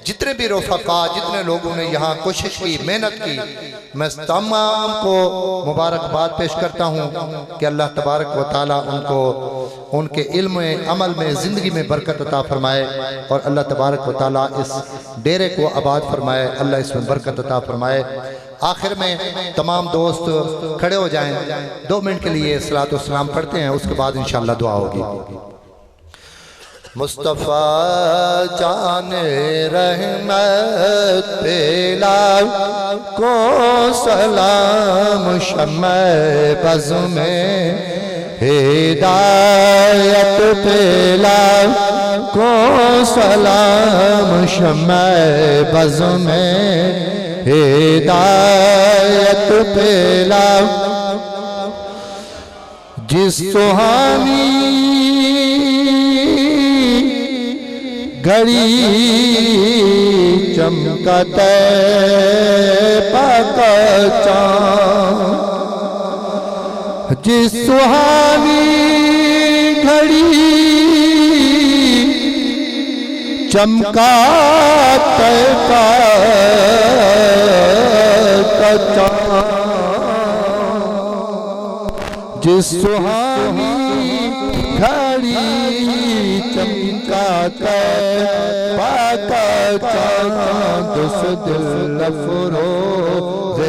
جتنے بھی رفقا، جتنے لوگوں نے یہاں کوشش کی، محنت کی، میں تمام کو مبارکباد پیش کرتا ہوں کہ اللہ تبارک و تعالیٰ ان کو ان کے علم عمل میں، زندگی میں برکت عطا فرمائے، اور اللہ تبارک و تعالیٰ اس ڈیرے کو آباد فرمائے، اللہ اس میں برکت عطا فرمائے۔ آخر میں تمام دوست کھڑے ہو جائیں، 2 منٹ کے لیے صلاۃ و سلام پڑھتے ہیں، اس کے بعد انشاءاللہ دعا ہوگی۔ مصطفیٰ جان رحمت پہ لاکھوں سلام، شمع بز میں ہدایت پہ لاکھوں سلام، شمع بز میں ہدایت پہ لاکھوں، جس سہانی گھڑی چمکتے پاک چاند، جس سہانی گھڑی چمکتے پاک چاند، جس سہانی گھڑی چمکاتے پاک چاند، اس دل افروز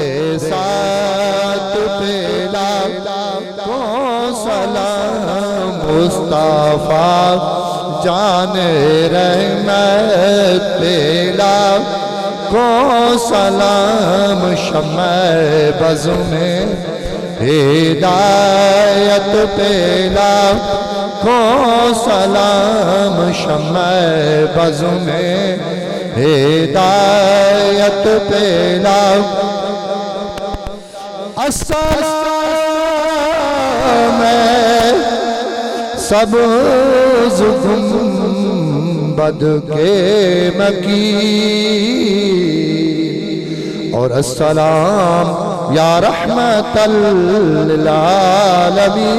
ساتھ پہ لاکھوں سلام، مصطفیٰ جان رحمت پہ لاکھوں سلام، شمع بز میں ہدایت پہ لاکھوں سلام شمع بز میں ہدایت پہ لاکھوں السلام سب گنبد کے مکی اور السلام یا رحمت للعالمین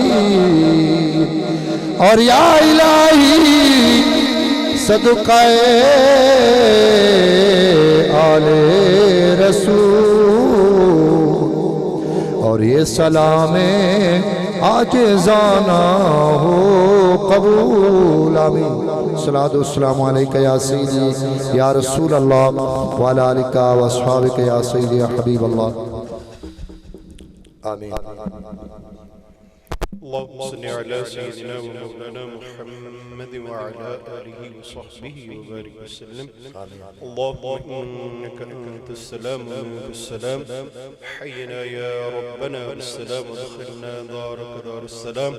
اور یا الہی صدقہ آل رسول اور یہ سلام عاجزانہ ہو قبول آمین صلاۃ والسلام علیک یا سیدی یا رسول اللہ وعلی آلک و اصحابک یا سیدی یا حبیب اللہ آمین اللهم صل على سيدنا ومولانا محمد وعلى آله وصحبه وبارك وسلم اللهم إنك أنت السلام ومنك السلام حينا يا ربنا بالسلام ودخلنا دارك دار السلام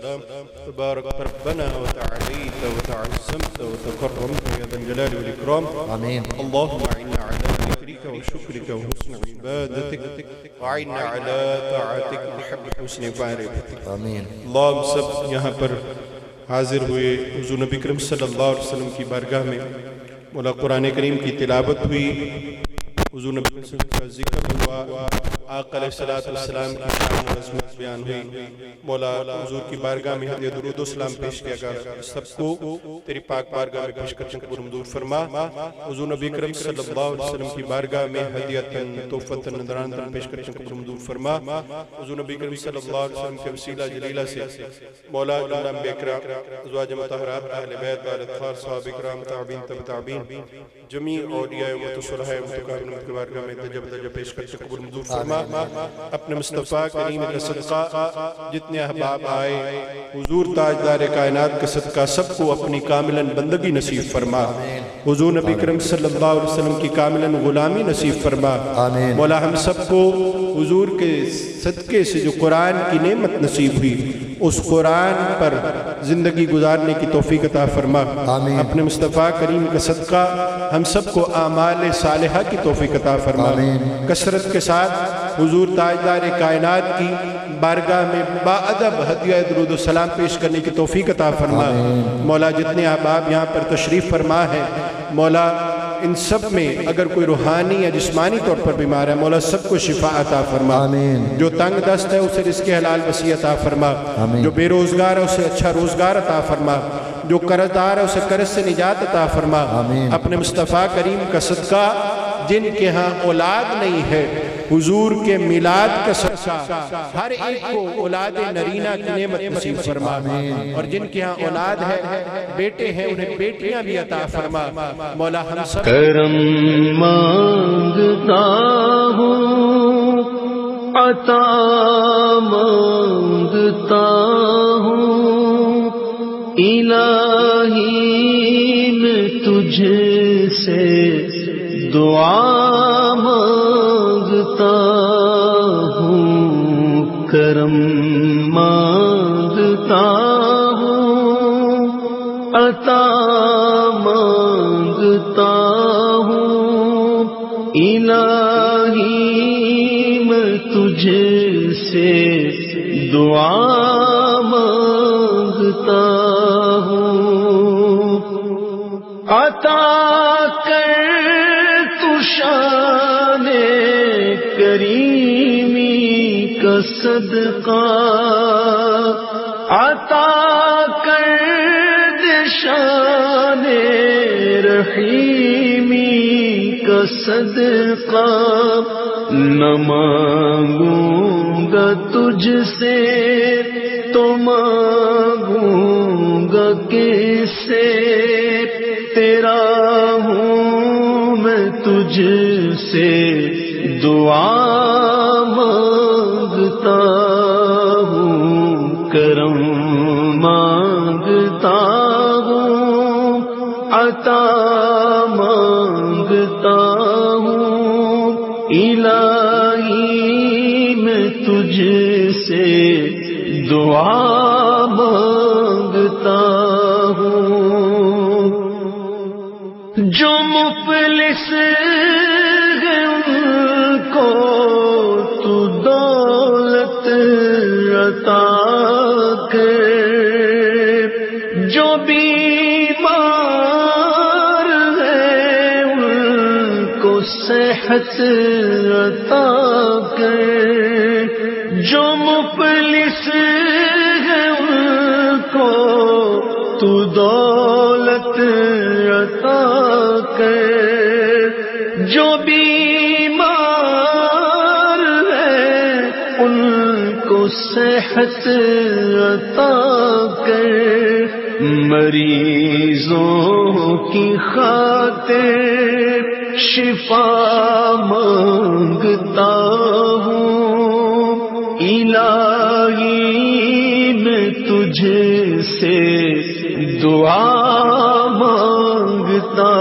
تبارك ربنا وتعاليت وتعزمت وتكرمت يا ذا الجلال والإكرام آمين اللهم أعنا على ذكرك وشكرك وحسن عبادتك وأعنا على طاعتك وحب حسن معرفتك آمین اللہ ہم سب یہاں پر حاضر ہوئے حضور نبی کریم صلی اللہ علیہ وسلم کی بارگاہ میں مولا قرآن کریم کی تلاوت ہوئی حضور نبی کریم صلی اللہ علیہ وسلم کا ذکر ہوا آقا علیہ السلام کی شان و عظمت بیان ہوئی مولا حضور کی بارگاہ میں ہدیہ درود و سلام پیش کیا گیا سب کو تیری پاک بارگاہ میں پیش کرنے کو مندور فرما حضور نبی کریم صلی اللہ علیہ وسلم کی بارگاہ میں ہدیتاً تحفتاً نذرانتاً پیش کرنے کو مندور فرما حضور نبی کریم صلی اللہ علیہ وسلم کے وسیلہ جلیلہ سے مولا انبیاء کرام ازواج مطہرات اہل بیت آل اطہار صحابہ کرام تابعین تبع تابعین جمیع اولیاء امت و صلحاء متقابلین کی بارگاہ میں تجب پیش کرنے کو مندور فرما اپنے مصطفیٰ کریم کا صدقہ جتنے احباب آئے حضور تاجدار کائنات کا صدقہ سب کو اپنی کاملاً بندگی نصیب فرما حضور نبی کریم صلی اللہ علیہ وسلم کی کاملاً غلامی نصیب فرما مولا ہم سب کو حضور کے صدقے سے جو قرآن کی نعمت نصیب ہوئی اس قرآن پر زندگی گزارنے کی توفیق عطا فرما اپنے مصطفیٰ کریم کا صدقہ ہم سب کو اعمال صالحہ کی توفیق عطا فرما کثرت کے ساتھ حضور تاجدار کائنات کی بارگاہ میں باادب ہدیہ درود و سلام پیش کرنے کی توفیق عطا فرما مولا جتنے احباب یہاں پر تشریف فرما ہے مولا ان سب میں اگر کوئی روحانی یا جسمانی طور پر بیمار ہے مولا سب کو شفا عطا فرما جو تنگ دست ہے اسے رزق حلال وسیع عطا فرما جو بے روزگار ہے اسے اچھا روزگار عطا فرما جو قرض دار ہے اسے قرض سے نجات عطا فرما اپنے مصطفیٰ کریم کا صدقہ جن کے ہاں اولاد نہیں ہے حضور کے میلاد کا صدقہ ہر ایک کو اولاد نرینہ کی نعمت نصیب فرما اور جن کے ہاں اولاد ہے بیٹے ہیں انہیں بیٹیاں بھی عطا فرما مولا ہم سب کرم مانگتا ہوں عطا مانگتا ہوں الہی میں تجھ سے دعا مانگتا ہوں کرم مانگتا ہوں عطا مانگتا ہوں الہی میں تجھ سے دعا مانگتا ہوں عطا کر تو شان کریمی کا صدقہ عطا کر دے شان رحیمی کا صدقہ نہ مانگوں گا تجھ سے تو مانگوں گا کس سے تیرا ہوں میں تجھ سے دعا مانگتا ہوں کرم مانگتا ہوں عطا مانگتا ہوں الہی میں تجھ سے جو مفلس ہے ان کو تو دولت عطا کر، جو بیمار ہے ان کو صحت عطا کر، جو مفلس ہے ان کو تو دولت عطا کر، جو بیمار ہے ان کو صحت عطا کر، مریضوں کی خاطر شفا مانگتا ہوں، الہی میں تجھ سے دعا مانگتا